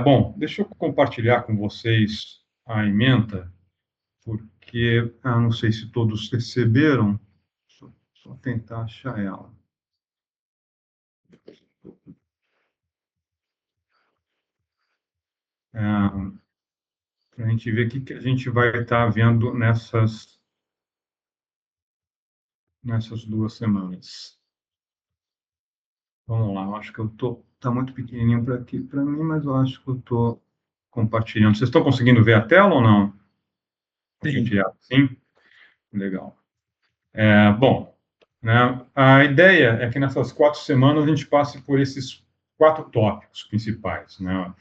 Bom, deixa eu compartilhar com vocês a ementa, porque não sei se todos receberam. Só tentar achar ela. Para a gente ver o que a gente vai estar vendo nessas 2 semanas. Vamos lá, eu acho que eu tô, tá muito pequenininho para aqui para mim, mas eu acho que eu estou compartilhando. Vocês estão conseguindo ver a tela ou não? Sim. Compartilhar? Sim? Legal. Bom, né, a ideia é que nessas 4 semanas a gente passe por esses 4 tópicos principais, né?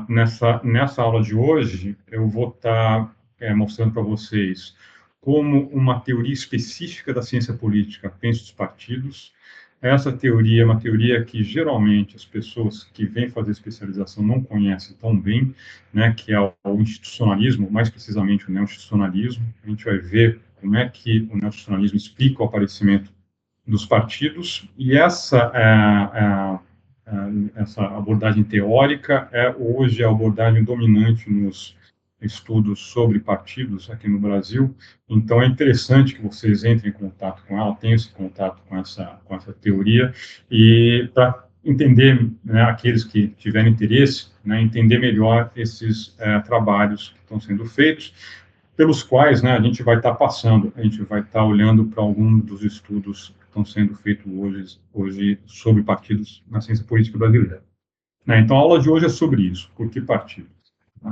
Nessa aula de hoje, eu vou estar mostrando para vocês como uma teoria específica da ciência política pensa os partidos. Essa teoria é uma teoria que geralmente as pessoas que vêm fazer especialização não conhecem tão bem, né, que é o institucionalismo, mais precisamente o neo-institucionalismo. A gente vai ver como é que o neo-institucionalismo explica o aparecimento dos partidos, e essa abordagem teórica é hoje a abordagem dominante nos estudos sobre partidos aqui no Brasil. Então é interessante que vocês entrem em contato com ela, tenham esse contato com essa teoria, e para entender, né, aqueles que tiverem interesse, né, entender melhor esses trabalhos que estão sendo feitos, pelos quais, né, a gente vai estar passando, a gente vai estar olhando para alguns dos estudos que estão sendo feitos hoje sobre partidos na ciência política brasileira. Né? Então, a aula de hoje é sobre isso, por que partidos?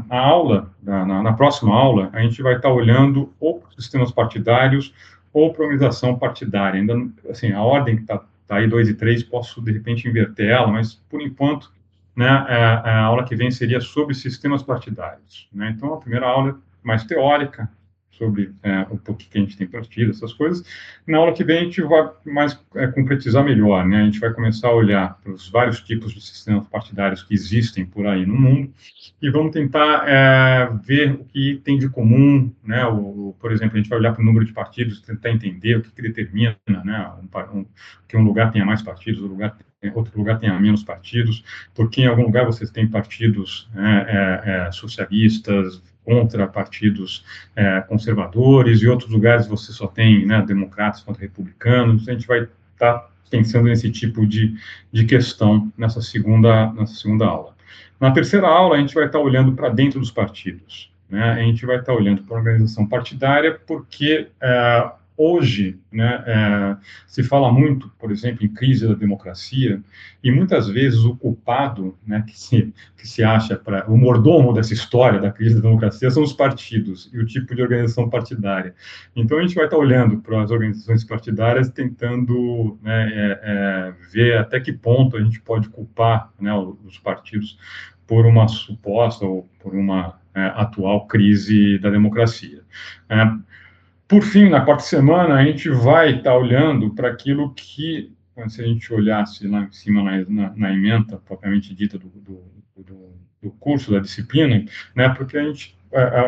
A aula, na próxima aula, a gente vai estar olhando ou para os sistemas partidários ou para a organização partidária. Ainda, assim, a ordem que está aí 2 e 3, posso, de repente, inverter ela, mas, por enquanto, né, a aula que vem seria sobre sistemas partidários. Né? Então, a primeira aula é mais teórica, sobre o porquê que a gente tem partido, essas coisas. Na aula que vem, a gente vai mais concretizar melhor. Né? A gente vai começar a olhar para os vários tipos de sistemas partidários que existem por aí no mundo, e vamos tentar ver o que tem de comum, né? Por exemplo, a gente vai olhar para o número de partidos, tentar entender o que determina, né, que um lugar tenha mais partidos, outro lugar tenha menos partidos, porque em algum lugar vocês têm partidos socialistas contra partidos conservadores, e em outros lugares você só tem, né, democratas contra republicanos. A gente vai estar pensando nesse tipo de questão nessa segunda aula. Na terceira aula, a gente vai estar olhando para dentro dos partidos. Né? A gente vai estar olhando para a organização partidária, porque hoje, né, se fala muito, por exemplo, em crise da democracia, e muitas vezes o culpado, né, que se acha o mordomo dessa história da crise da democracia são os partidos e o tipo de organização partidária. Então, a gente vai estar olhando para as organizações partidárias, tentando, né, ver até que ponto a gente pode culpar, né, os partidos por uma suposta ou por uma atual crise da democracia. Por fim, na quarta semana, a gente vai estar olhando para aquilo que, se a gente olhasse lá em cima na ementa propriamente dita do curso, da disciplina, né, porque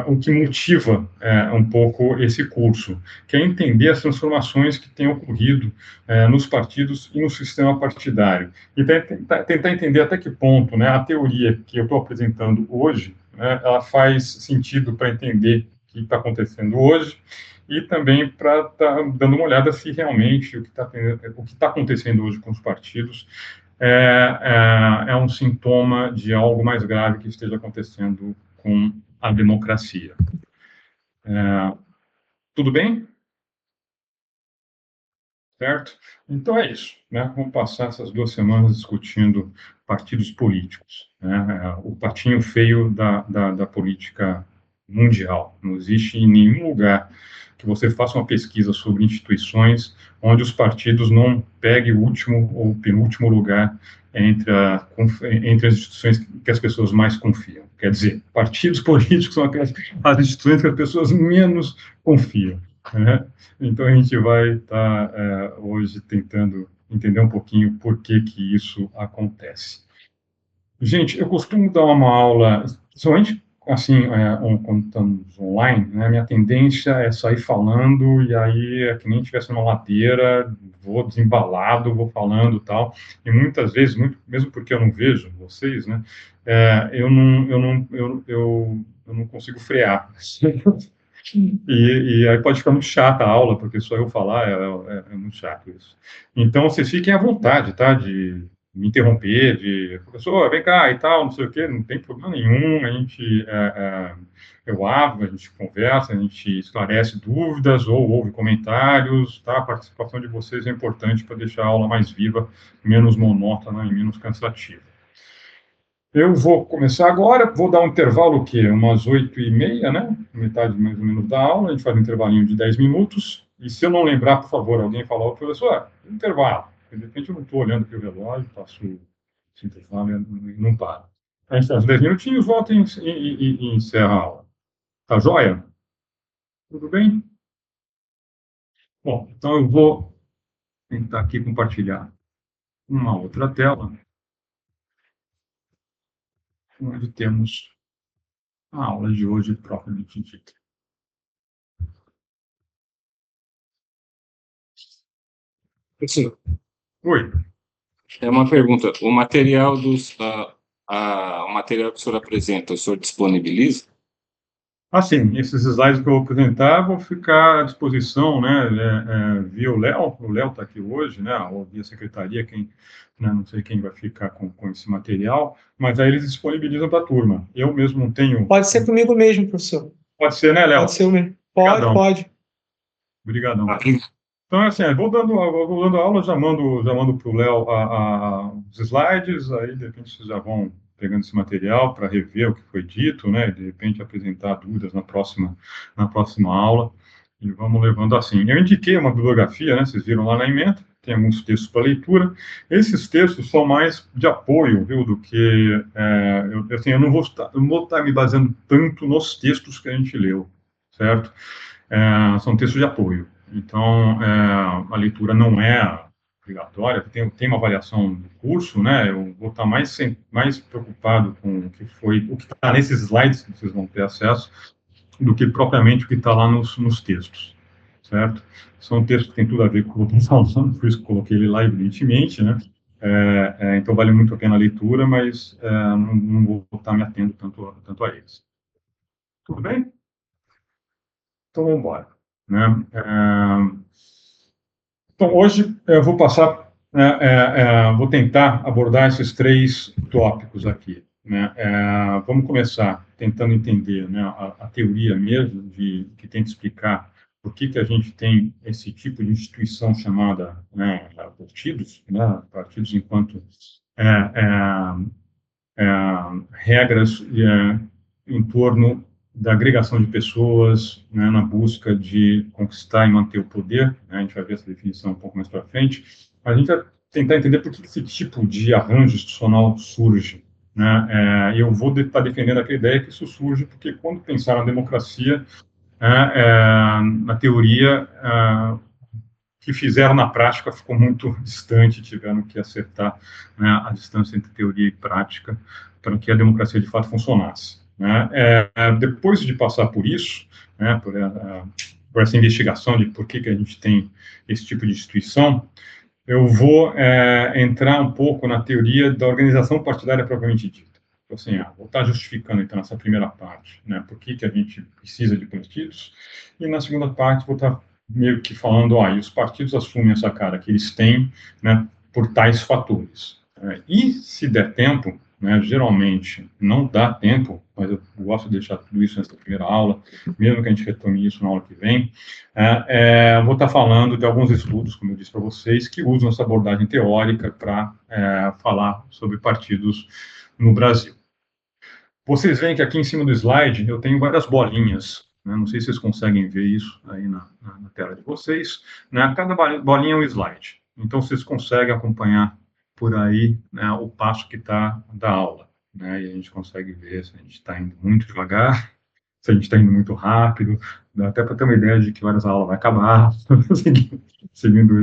o que motiva um pouco esse curso, que é entender as transformações que têm ocorrido nos partidos e no sistema partidário, e tentar entender até que ponto, né, a teoria que eu estou apresentando hoje, né, ela faz sentido para entender o que está acontecendo hoje, e também para estar dando uma olhada se realmente o que está acontecendo hoje com os partidos é um sintoma de algo mais grave que esteja acontecendo com a democracia. Tudo bem? Certo? Então é isso. Né? Vamos passar essas 2 semanas discutindo partidos políticos. Né? O patinho feio da política mundial. Não existe em nenhum lugar que você faça uma pesquisa sobre instituições onde os partidos não peguem o último ou penúltimo lugar entre as instituições que as pessoas mais confiam. Quer dizer, partidos políticos são as instituições que as pessoas menos confiam. Né? Então, a gente vai estar hoje tentando entender um pouquinho por que isso acontece. Gente, eu costumo dar uma aula, somente assim, quando estamos online, né, minha tendência é sair falando, e aí é que nem estivesse numa ladeira, vou desembalado, vou falando e tal, e muitas vezes, mesmo porque eu não vejo vocês, né, eu não consigo frear. E aí pode ficar muito chata a aula, porque só eu falar é muito chato isso. Então, vocês fiquem à vontade, tá? De me interromper, de professor, vem cá e tal, não sei o quê, não tem problema nenhum. A gente, eu abro, a gente conversa, a gente esclarece dúvidas ou ouve comentários, tá? A participação de vocês é importante para deixar a aula mais viva, menos monótona e menos cansativa. Eu vou começar agora, vou dar um intervalo, o quê? Umas 8h30, né? Metade mais ou menos da aula, a gente faz um intervalinho de 10 minutos, e se eu não lembrar, por favor, alguém falar, ô, professor, intervalo. De repente eu não estou olhando para o relógio, faço esse intervalo e não paro. A gente faz 10 minutinhos, volta e encerra a aula. Tá joia? Tudo bem? Bom, então eu vou tentar aqui compartilhar uma outra tela, onde temos a aula de hoje propriamente dita. Professor, Oi. é uma pergunta. O material o material que o senhor apresenta, o senhor disponibiliza? Assim, esses slides que eu vou apresentar vão ficar à disposição, né, via o Léo está aqui hoje, né, ou via secretaria, né, não sei quem vai ficar com esse material, mas aí eles disponibilizam para a turma. Eu mesmo não tenho... Pode ser comigo mesmo, professor. Pode ser, né, Léo? Pode ser o mesmo. Pode, Obrigadão. pode. Obrigadão. Aqui. Então, assim, eu vou dando aula, já mando para o Léo os slides, aí, de repente, vocês já vão pegando esse material para rever o que foi dito, né, de repente apresentar dúvidas na próxima aula, e vamos levando assim. Eu indiquei uma bibliografia, né, vocês viram lá na ementa, tem alguns textos para leitura. Esses textos são mais de apoio, viu, do que... eu não vou estar me baseando tanto nos textos que a gente leu, certo? São textos de apoio. Então, a leitura não é obrigatória, tem uma avaliação do curso, né? Eu vou estar mais preocupado com o que está nesses slides que vocês vão ter acesso, do que propriamente o que está lá nos textos, certo? São textos que têm tudo a ver com o que eu estou falando, por isso que coloquei ele lá, evidentemente, né? Então, vale muito a pena a leitura, mas não vou estar me atendo tanto a eles. Tudo bem? Então, vamos embora. Né? Então, hoje eu vou passar, vou tentar abordar esses 3 tópicos aqui. Né? Vamos começar tentando entender, né, a teoria mesmo, que tenta explicar por que a gente tem esse tipo de instituição chamada, né, partidos enquanto regras em torno da agregação de pessoas, né, na busca de conquistar e manter o poder, né, a gente vai ver essa definição um pouco mais para frente, mas a gente vai tentar entender por que esse tipo de arranjo institucional surge, né, e eu vou estar defendendo aquela ideia que isso surge porque quando pensar na democracia, na teoria, que fizeram na prática ficou muito distante, tiveram que acertar, né, a distância entre teoria e prática para que a democracia de fato funcionasse. Né? Depois de passar por isso, né, por essa investigação de por que a gente tem esse tipo de instituição, eu vou entrar um pouco na teoria da organização partidária propriamente dita. Então, assim, vou estar justificando, então, essa primeira parte, né, por que a gente precisa de partidos, e na segunda parte vou estar meio que falando, e os partidos assumem essa cara que eles têm, né, por tais fatores. E, se der tempo, né, geralmente não dá tempo, mas eu gosto de deixar tudo isso nessa primeira aula, mesmo que a gente retome isso na aula que vem, vou estar falando de alguns estudos, como eu disse para vocês, que usam essa abordagem teórica para falar sobre partidos no Brasil. Vocês veem que aqui em cima do slide eu tenho várias bolinhas, né? Não sei se vocês conseguem ver isso aí na tela de vocês, né? Cada bolinha é um slide, então vocês conseguem acompanhar por aí, né, o passo que está da aula, né? E a gente consegue ver se a gente está indo muito devagar, se a gente está indo muito rápido, dá até para ter uma ideia de que horas a aula vai acabar, seguindo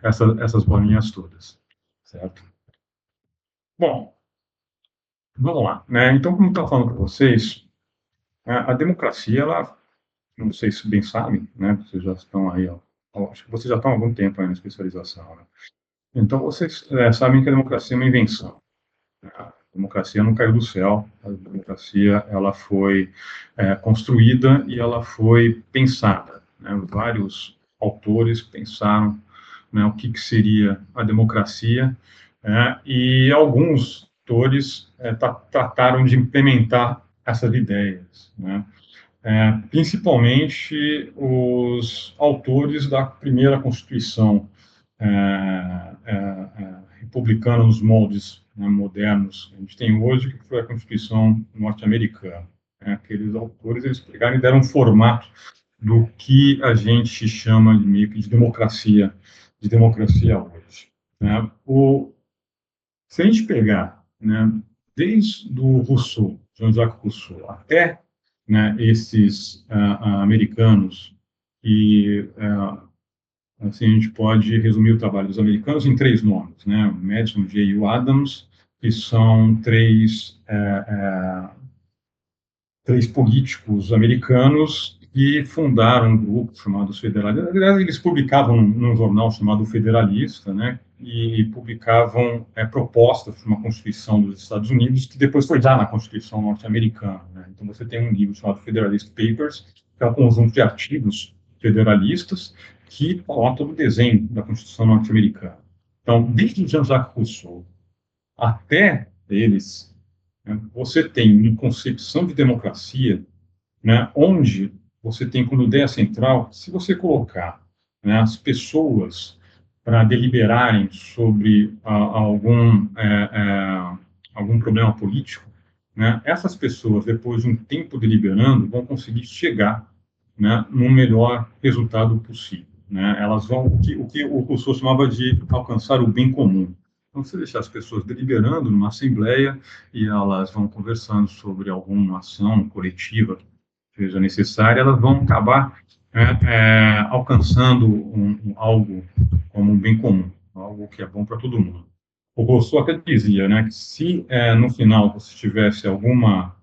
essas bolinhas todas, certo? Bom, vamos lá, né? Então, como eu estava falando para vocês, A democracia, ela, não sei se bem sabem, né, vocês já estão aí, acho que vocês já estão há algum tempo aí na especialização, né? Então, vocês sabem que a democracia é uma invenção. A democracia não caiu do céu, a democracia ela foi construída e ela foi pensada, né? Vários autores pensaram, né, o que seria a democracia, e alguns autores trataram de implementar essas ideias, né? Principalmente os autores da primeira Constituição republicana nos moldes, né, modernos que a gente tem hoje, que foi a Constituição norte-americana. Aqueles autores, eles pegaram e deram um formato do que a gente chama de meio que de democracia hoje, né? Se a gente pegar, né, desde o Rousseau, Jean-Jacques Rousseau, até, né, esses americanos, e assim a gente pode resumir o trabalho dos americanos em 3 nomes, né, Madison, Jay e Adams, que são três políticos americanos que fundaram um grupo chamado os Federalistas. Aliás, eles publicavam num jornal chamado Federalista, né, e publicavam propostas para uma Constituição dos Estados Unidos, que depois foi já na Constituição norte-americana, né? Então, você tem um livro chamado Federalist Papers, que é um conjunto de artigos federalistas que pautam o desenho da Constituição norte-americana. Então, desde Jean-Jacques Rousseau até eles, né, você tem uma concepção de democracia, né, onde você tem como ideia central, se você colocar, né, as pessoas para deliberarem sobre algum problema político, né, essas pessoas, depois de um tempo deliberando, vão conseguir chegar, né, no melhor resultado possível, né? Elas vão, o que o Rousseau chamava de alcançar o bem comum. Então, você deixar as pessoas deliberando numa assembleia e elas vão conversando sobre alguma ação coletiva que seja necessária, elas vão acabar alcançando algo como um bem comum, algo que é bom para todo mundo. O Rousseau até dizia, né, que se no final você tivesse alguma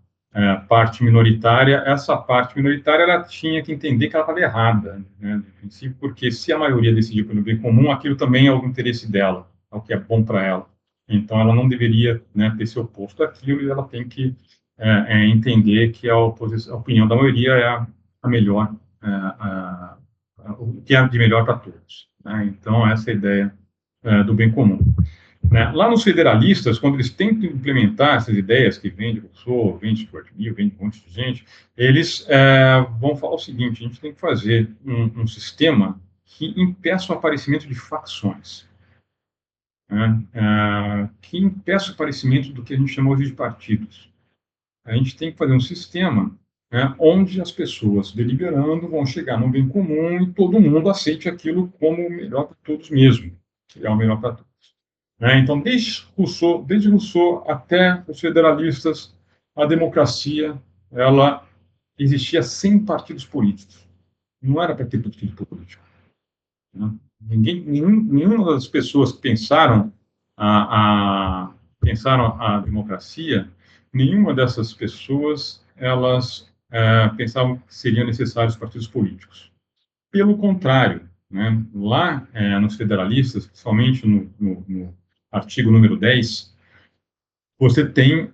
parte minoritária, essa parte minoritária ela tinha que entender que ela estava errada, né, de princípio, porque se a maioria decidir pelo bem comum, aquilo também é o interesse dela, é o que é bom para ela. Então, ela não deveria, né, ter se oposto àquilo e ela tem que entender que a opinião da maioria é a melhor, o que é de melhor para todos, né? Então, essa é a ideia do bem comum, né? Lá nos federalistas, quando eles tentam implementar essas ideias que vem de Rousseau, vem de Stuart Mill, vem de um monte de gente, eles vão falar o seguinte: a gente tem que fazer um sistema que impeça o aparecimento de facções, né? Que impeça o aparecimento do que a gente chama hoje de partidos. A gente tem que fazer um sistema, né, onde as pessoas deliberando vão chegar num bem comum e todo mundo aceite aquilo como o melhor para todos mesmo, que é o melhor para todos, né? Então, desde Rousseau até os federalistas, a democracia ela existia sem partidos políticos. Não era para ter partido político, né? Nenhuma das pessoas que pensaram a democracia, nenhuma dessas pessoas elas pensavam que seriam necessários partidos políticos. Pelo contrário, né, lá nos federalistas, principalmente no artigo número 10, você tem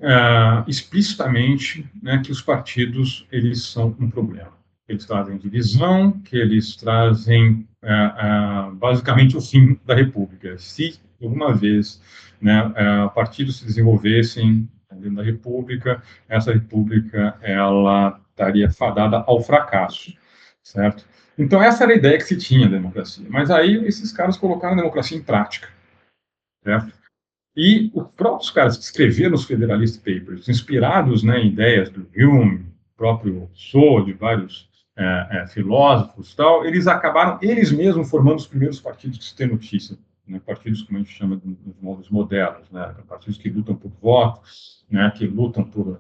explicitamente, né, que os partidos eles são um problema. Eles trazem divisão, que eles trazem basicamente o fim da República. Se alguma vez, né, partidos se desenvolvessem dentro da República, essa República ela estaria fadada ao fracasso, certo? Então essa era a ideia que se tinha da democracia. Mas aí esses caras colocaram a democracia em prática, certo? E os próprios caras que escreveram os Federalist Papers, inspirados, né, em ideias do Hume, próprio Rousseau, de vários filósofos e tal, eles acabaram, eles mesmos, formando os primeiros partidos que se tem notícia, né, partidos, como a gente chama nos modos modernos, né, partidos que lutam por voto, né, que lutam por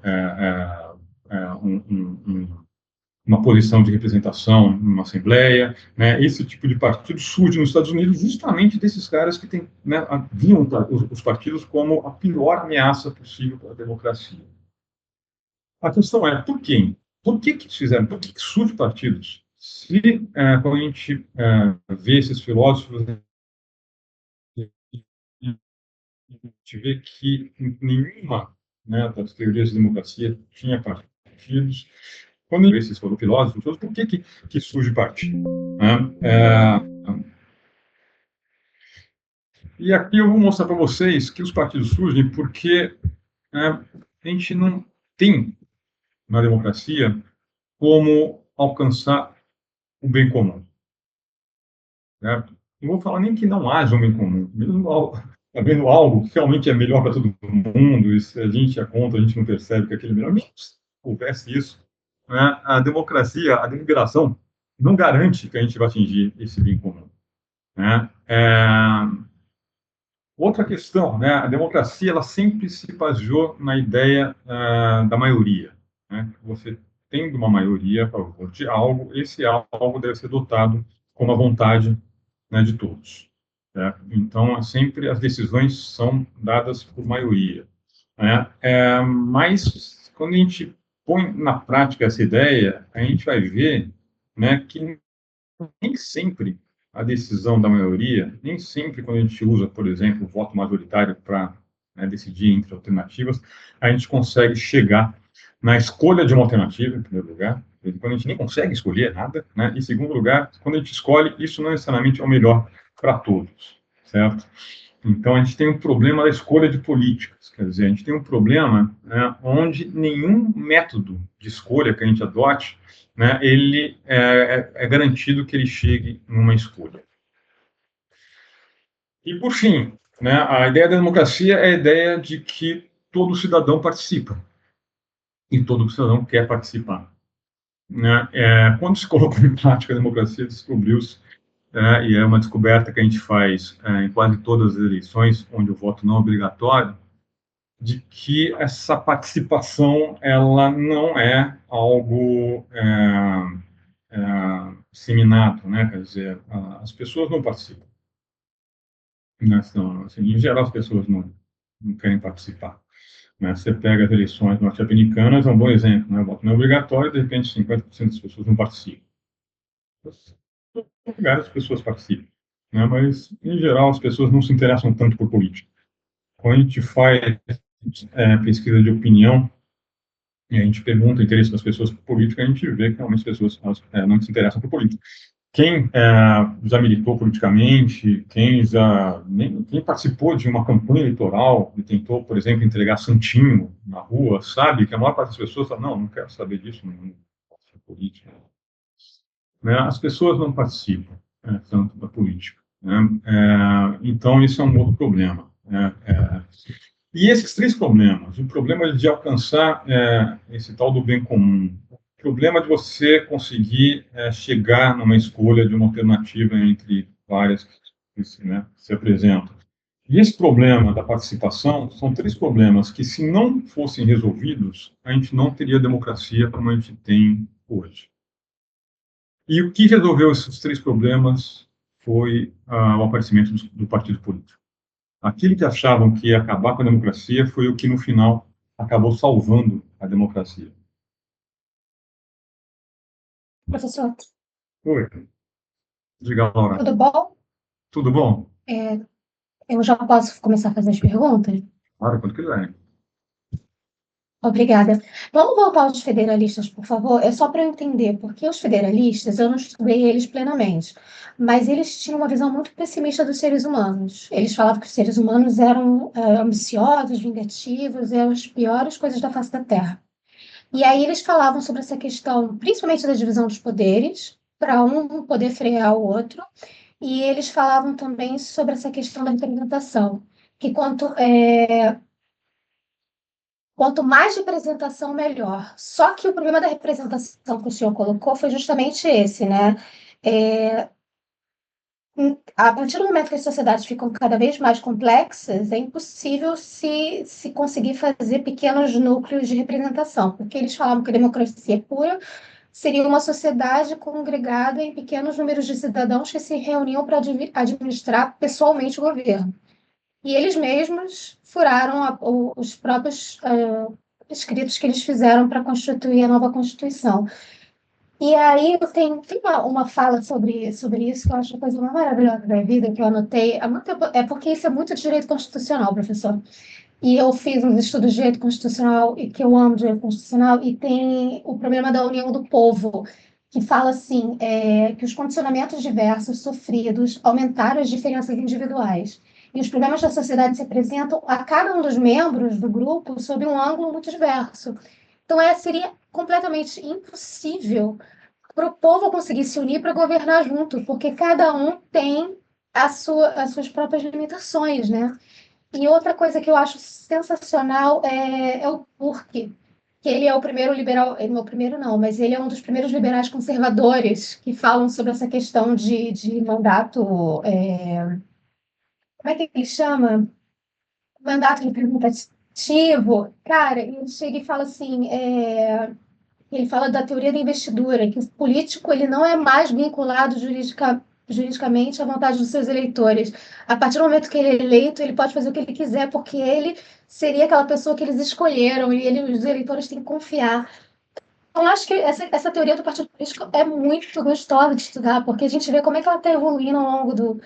uma posição de representação numa assembleia, né? Esse tipo de partido surge nos Estados Unidos justamente desses caras que né, viam os partidos como a pior ameaça possível para a democracia. A questão é, por quem? por que eles fizeram? Por que surgem partidos? Se, quando a gente vê esses filósofos, a gente vê que nenhuma, né, das teorias de democracia tinha partidos. Quando esses foram filósofos, por que surge partido? Né? E aqui eu vou mostrar para vocês que os partidos surgem porque a gente não tem, na democracia, como alcançar o bem comum. Certo? Não vou falar nem que não haja um bem comum, mesmo havendo algo que realmente é melhor para todo mundo, e se a gente é contra, a gente não percebe que aquele é melhor. Mesmo se houvesse isso, né, a democracia, a deliberação, não garante que a gente vai atingir esse bem comum. Né? Outra questão, né, a democracia ela sempre se baseou na ideia da maioria. Né? Você tendo uma maioria a favor de algo, esse algo deve ser dotado com a vontade, né, de todos. Certo? Então, sempre as decisões são dadas por maioria. Né? Mas, quando a gente põe na prática essa ideia, a gente vai ver, né, que nem sempre a decisão da maioria, nem sempre quando a gente usa, por exemplo, o voto majoritário para, né, decidir entre alternativas, a gente consegue chegar na escolha de uma alternativa, em primeiro lugar, quando a gente nem consegue escolher nada, né? Em segundo lugar, quando a gente escolhe, isso não necessariamente é o melhor para todos, certo? Então, a gente tem um problema da escolha de políticas, quer dizer, a gente tem um problema, né, onde nenhum método de escolha que a gente adote, né, ele é garantido que ele chegue numa escolha. E, por fim, né, a ideia da democracia é a ideia de que todo cidadão participa, e todo cidadão quer participar. Né? Quando se colocou em prática a democracia, descobriu-se, e é uma descoberta que a gente faz em quase todas as eleições, onde o voto não é obrigatório, de que essa participação ela não é algo disseminado, né? Quer dizer, as pessoas não participam. Né? Então, assim, em geral, as pessoas não querem participar. Né? Você pega as eleições norte-americanas, é um bom exemplo. Né? O voto não é obrigatório, de repente 50% das pessoas não participam. Em lugares as pessoas participam. Né? Mas, em geral, as pessoas não se interessam tanto por política. Quando a gente faz pesquisa de opinião, e a gente pergunta o interesse das pessoas por política, a gente vê que realmente as pessoas não se interessam por política. Quem já militou politicamente, quem participou de uma campanha eleitoral e tentou, por exemplo, entregar santinho na rua, sabe que a maior parte das pessoas fala, não quero saber disso, não posso ser política. Né? As pessoas não participam tanto da política. Né? Então, isso é um outro problema. E esses três problemas, o problema de alcançar esse tal do bem comum, o problema de você conseguir chegar numa escolha de uma alternativa entre várias que se apresentam. E esse problema da participação são três problemas que, se não fossem resolvidos, a gente não teria democracia como a gente tem hoje. E o que resolveu esses três problemas foi o aparecimento do partido político. Aquilo que achavam que ia acabar com a democracia foi o que, no final, acabou salvando a democracia. Professor, Oi. Diga, Laura. tudo bom? Tudo bom? Eu já posso começar a fazer as perguntas? Claro, quando quiser. Obrigada. Vamos voltar aos federalistas, por favor? É só para eu entender, porque os federalistas, eu não estudei eles plenamente, mas eles tinham uma visão muito pessimista dos seres humanos. Eles falavam que os seres humanos eram ambiciosos, vingativos, eram as piores coisas da face da Terra. E aí eles falavam sobre essa questão, principalmente da divisão dos poderes, para um poder frear o outro, e eles falavam também sobre essa questão da representação, que quanto mais representação, melhor. Só que o problema da representação que o senhor colocou foi justamente esse, né? A partir do momento que as sociedades ficam cada vez mais complexas, é impossível se conseguir fazer pequenos núcleos de representação, porque eles falavam que a democracia pura seria uma sociedade congregada em pequenos números de cidadãos que se reuniam para administrar pessoalmente o governo. E eles mesmos furaram os próprios escritos que eles fizeram para constituir a nova Constituição. E aí tem uma fala sobre isso que eu acho a coisa mais maravilhosa da vida, que eu anotei há muito tempo, é porque isso é muito de direito constitucional, professor. E eu fiz uns estudos de direito constitucional e que eu amo direito constitucional, e tem o problema da união do povo, que fala assim, que os condicionamentos diversos sofridos aumentaram as diferenças individuais. E os problemas da sociedade se apresentam a cada um dos membros do grupo sob um ângulo muito diverso. Então, seria completamente impossível para o povo conseguir se unir para governar junto, porque cada um tem as suas próprias limitações, né? E outra coisa que eu acho sensacional é o Burke, que ele é o primeiro liberal, ele não é o primeiro não, mas ele é um dos primeiros liberais conservadores que falam sobre essa questão de mandato, como é que ele chama? Mandato representativo. Cara, ele chega e fala assim, ele fala da teoria da investidura, que o político ele não é mais vinculado juridicamente à vontade dos seus eleitores. A partir do momento que ele é eleito, ele pode fazer o que ele quiser, porque ele seria aquela pessoa que eles escolheram e os eleitores têm que confiar. Então, acho que essa teoria do partido político é muito gostosa de estudar, porque a gente vê como é que ela está evoluindo ao longo do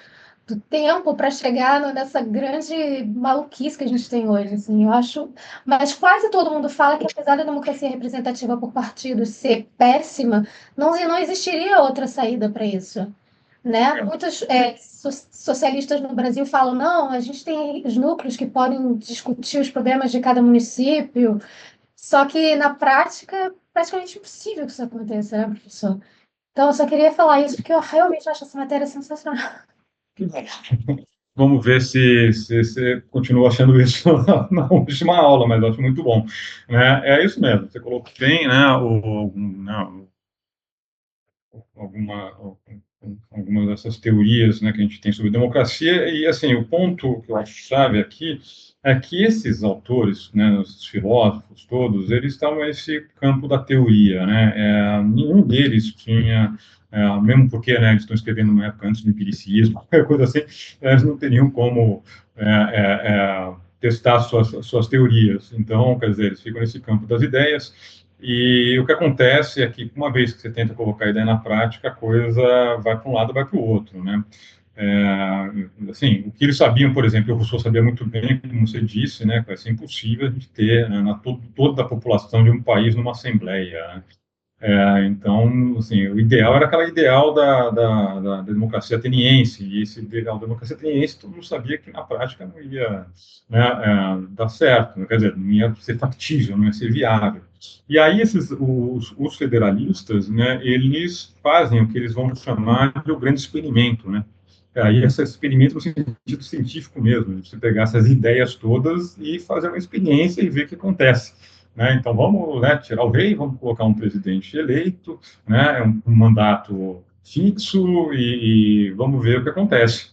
tempo para chegar nessa grande maluquice que a gente tem hoje, assim, eu acho. Mas quase todo mundo fala que, apesar da democracia representativa por partidos ser péssima, não existiria outra saída para isso, né? Muitos socialistas no Brasil falam, não, a gente tem os núcleos que podem discutir os problemas de cada município, só que, na prática, é praticamente impossível que isso aconteça, né, professor? Então, eu só queria falar isso, porque eu realmente acho essa matéria sensacional. Vamos ver se você continua achando isso na última aula, mas eu acho muito bom. Né? É isso mesmo, você colocou bem, né, algumas dessas teorias, né, que a gente tem sobre democracia, e assim, o ponto que eu acho chave aqui é que esses autores, né, os filósofos todos, eles estavam nesse campo da teoria, né, nenhum deles tinha, mesmo porque, né, eles estão escrevendo numa época antes do empiricismo, qualquer coisa assim, eles não teriam como testar suas teorias, então, quer dizer, eles ficam nesse campo das ideias, e o que acontece é que, uma vez que você tenta colocar a ideia na prática, a coisa vai para um lado, vai para o outro, né? Assim, o que eles sabiam, por exemplo, o Rousseau sabia muito bem, como você disse, né, que vai ser impossível a gente ter, né, toda a população de um país numa assembleia, né? Então, assim, o ideal era aquela ideal da democracia ateniense, e esse ideal da democracia ateniense, todo mundo sabia que na prática não ia, né, dar certo, né? Quer dizer, não ia ser factível, não ia ser viável. E aí os federalistas, né, eles fazem o que eles vão chamar de o grande experimento, né? Aí esse experimento no sentido científico mesmo, de você pegar essas ideias todas e fazer uma experiência e ver o que acontece. Né? Então, vamos, né, tirar o rei, vamos colocar um presidente eleito, né, um mandato fixo e vamos ver o que acontece.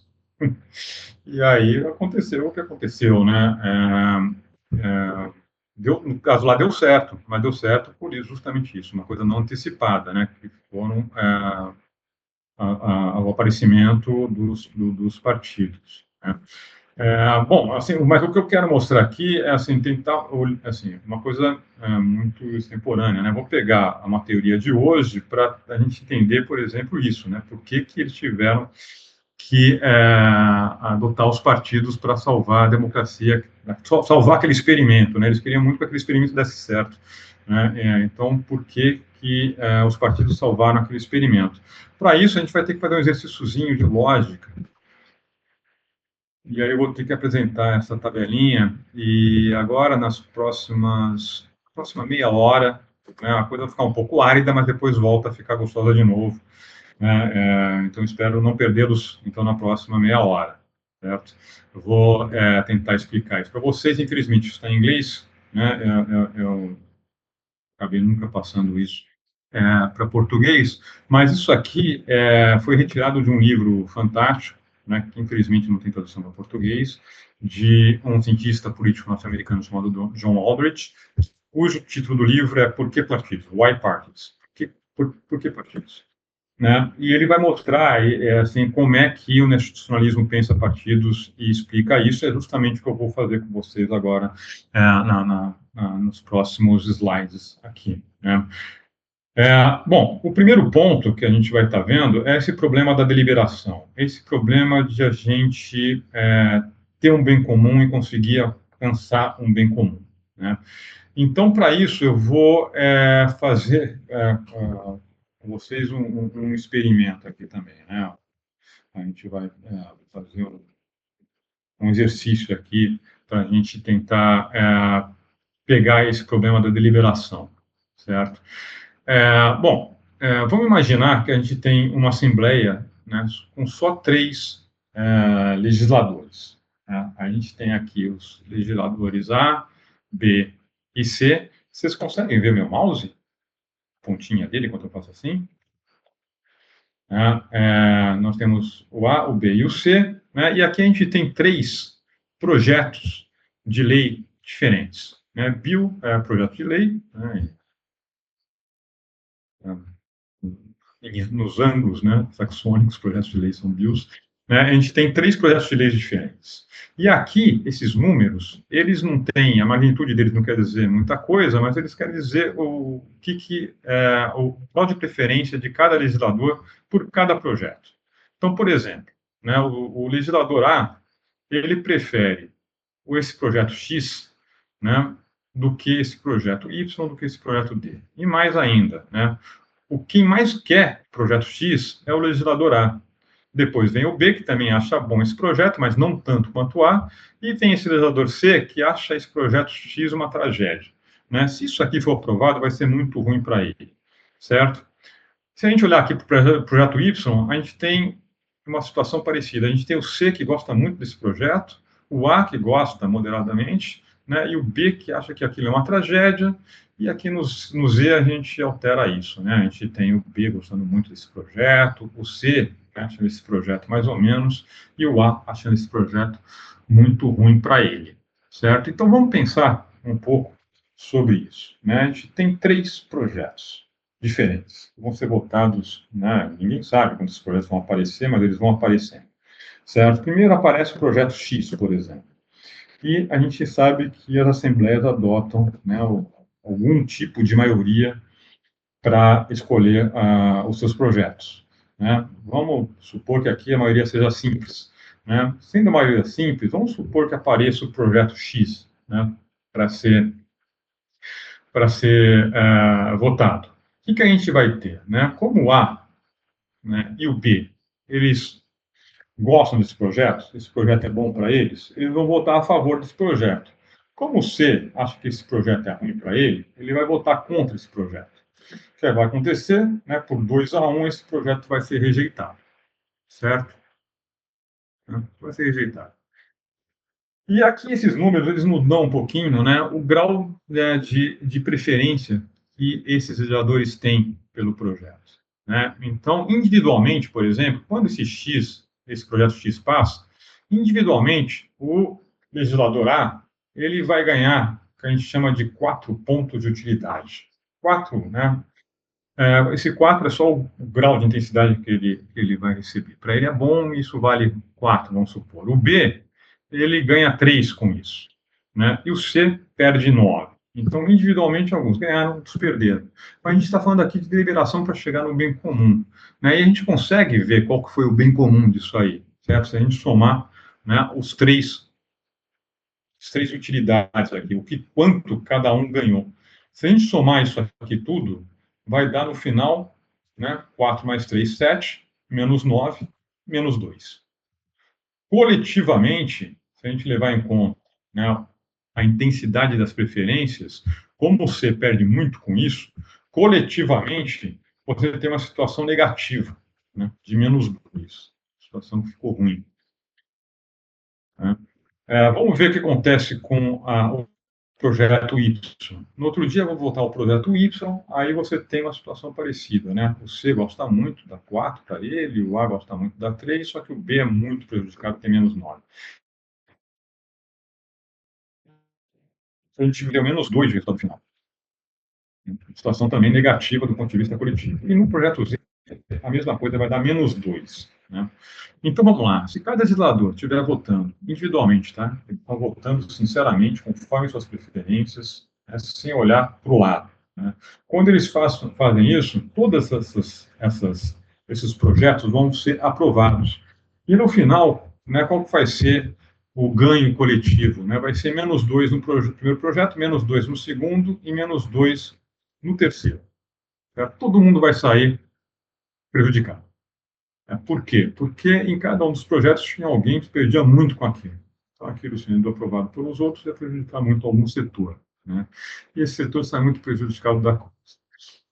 E aí aconteceu o que aconteceu, né? No caso lá deu certo, mas deu certo por justamente isso, uma coisa não antecipada, né? Que foram ao aparecimento dos partidos. Né? Bom, assim, mas o que eu quero mostrar aqui é assim, tentar, assim, uma coisa muito extemporânea, né? Vou pegar uma teoria de hoje para a gente entender, por exemplo, isso, né? Por que eles tiveram que adotar os partidos para salvar a democracia, salvar aquele experimento, né? Eles queriam muito que aquele experimento desse certo, né? Então, por que os partidos salvaram aquele experimento? Para isso, a gente vai ter que fazer um exercíciozinho de lógica. E aí eu vou ter que apresentar essa tabelinha e agora nas próxima meia hora, né, a coisa vai ficar um pouco árida, mas depois volta a ficar gostosa de novo. Né? Então espero não perdê-los então na próxima meia hora, certo? Eu vou tentar explicar isso para vocês. Infelizmente está em inglês, né? Eu acabei nunca passando isso para português, mas isso aqui foi retirado de um livro fantástico, né, que infelizmente não tem tradução para português, de um cientista político norte-americano chamado John Aldrich, cujo título do livro é Por que Partidos? Why Parties? Por que partidos? né? E ele vai mostrar assim, como é que o institucionalismo pensa partidos e explica isso. É justamente o que eu vou fazer com vocês agora nos próximos slides aqui, né? Bom, o primeiro ponto que a gente vai estar vendo é esse problema da deliberação, esse problema de a gente ter um bem comum e conseguir alcançar um bem comum, né? Então, para isso, eu vou fazer com vocês um experimento aqui também, né? A gente vai fazer um exercício aqui para a gente tentar pegar esse problema da deliberação, certo? Bom, vamos imaginar que a gente tem uma assembleia, né, com só 3 legisladores, né? A gente tem aqui os legisladores A, B e C. Vocês conseguem ver meu mouse? Pontinha dele, enquanto eu faço assim? Nós temos o A, o B e o C, né? E aqui a gente tem 3 projetos de lei diferentes, né? Bill é projeto de lei, né? Nos ângulos, né, saxônicos, projetos de lei são bills, né, a gente tem 3 projetos de leis diferentes. E aqui, esses números, eles não têm, a magnitude deles não quer dizer muita coisa, mas eles querem dizer o grau de preferência de cada legislador por cada projeto. Então, por exemplo, né, o legislador A, ele prefere esse projeto X, né, do que esse projeto Y, do que esse projeto D. E mais ainda, né, quem mais quer projeto X é o legislador A. Depois vem o B, que também acha bom esse projeto, mas não tanto quanto o A. E tem esse legislador C, que acha esse projeto X uma tragédia, né? Se isso aqui for aprovado, vai ser muito ruim para ele, certo? Se a gente olhar aqui para o projeto Y, a gente tem uma situação parecida. A gente tem o C, que gosta muito desse projeto, o A, que gosta moderadamente, né, e o B, que acha que aquilo é uma tragédia, e aqui no Z a gente altera isso, né? A gente tem o B gostando muito desse projeto, o C achando esse projeto mais ou menos, e o A achando esse projeto muito ruim para ele, certo? Então vamos pensar um pouco sobre isso, né? A gente tem 3 projetos diferentes, vão ser votados, né? Ninguém sabe quando esses projetos vão aparecer, mas eles vão aparecendo, certo? Primeiro aparece o projeto X, por exemplo, e a gente sabe que as assembleias adotam, né, algum tipo de maioria para escolher os seus projetos, né? Vamos supor que aqui a maioria seja simples, né? Sendo a maioria simples, vamos supor que apareça o projeto X, né, para ser votado. O que a gente vai ter, né? Como o A, né, e o B, eles gostam desse projeto, esse projeto é bom para eles, eles vão votar a favor desse projeto. Como o C acha que esse projeto é ruim para ele, ele vai votar contra esse projeto. O que vai acontecer, né, por 2-1, esse projeto vai ser rejeitado, certo? Vai ser rejeitado. E aqui esses números, eles mudam um pouquinho, né, o grau, né, de preferência que esses legisladores têm pelo projeto, né? Então, individualmente, por exemplo, quando esse projeto X passa, individualmente, o legislador A, ele vai ganhar o que a gente chama de 4 pontos de utilidade. 4, né? Esse 4 é só o grau de intensidade que ele vai receber. Para ele é bom, isso vale 4, vamos supor. O B, ele ganha 3 com isso, né? E o C perde 9. Então, individualmente, alguns ganharam, outros perderam. Mas a gente está falando aqui de deliberação para chegar no bem comum, né? E a gente consegue ver qual que foi o bem comum disso aí, certo? Se a gente somar, né, as 3 utilidades aqui, quanto cada um ganhou. Se a gente somar isso aqui tudo, vai dar no final, né, 4 mais 3, 7, menos 9, menos 2. Coletivamente, se a gente levar em conta, né, a intensidade das preferências, como você perde muito com isso, coletivamente, você tem uma situação negativa, né, de menos 2. A situação que ficou ruim, né? Vamos ver o que acontece com o projeto Y. No outro dia, vamos voltar ao projeto Y, aí você tem uma situação parecida, né? O C gosta muito da 4 para ele, o A gosta muito da 3, só que o B é muito prejudicado, tem menos 9. A gente deu menos 2 de resultado final. Situação também negativa do ponto de vista coletivo. E no projeto Z, a mesma coisa vai dar -2, né? Então, vamos lá. Se cada legislador estiver votando individualmente, tá? Eles estão votando sinceramente, conforme suas preferências, né, sem olhar para o lado, né? Quando eles fazem isso, todas esses projetos vão ser aprovados. E, no final, né, qual que vai ser o ganho coletivo? Né? Vai ser -2 no primeiro projeto, -2 no segundo e -2 no terceiro. Certo? Todo mundo vai sair prejudicado. Por quê? Porque em cada um dos projetos tinha alguém que perdia muito com aquilo. Então, aquilo sendo aprovado pelos outros ia prejudicar muito algum setor, né? E esse setor sai muito prejudicado da coisa.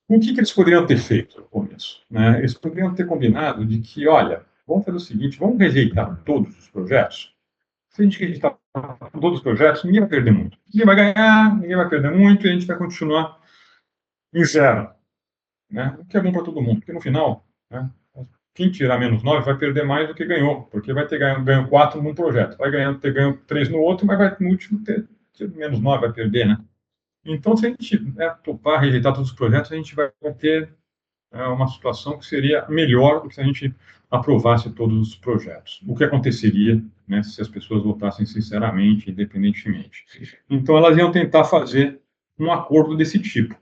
O que eles poderiam ter feito no começo, né? Eles poderiam ter combinado de que, olha, vamos fazer o seguinte, vamos rejeitar todos os projetos. Se a gente rejeitar todos os projetos, ninguém vai perder muito. Ninguém vai ganhar, ninguém vai perder muito, e a gente vai continuar em zero, né? O que é bom para todo mundo, porque no final, né, quem tirar -9 vai perder mais do que ganhou, porque vai ter ganho 4 num projeto, vai ter ganho 3 no outro, mas vai no último ter -9, vai perder, né? Então, se a gente topar rejeitar todos os projetos, a gente vai ter uma situação que seria melhor do que se a gente aprovasse todos os projetos. O que aconteceria, né, se as pessoas votassem sinceramente, independentemente. Então, elas iam tentar fazer um acordo desse tipo,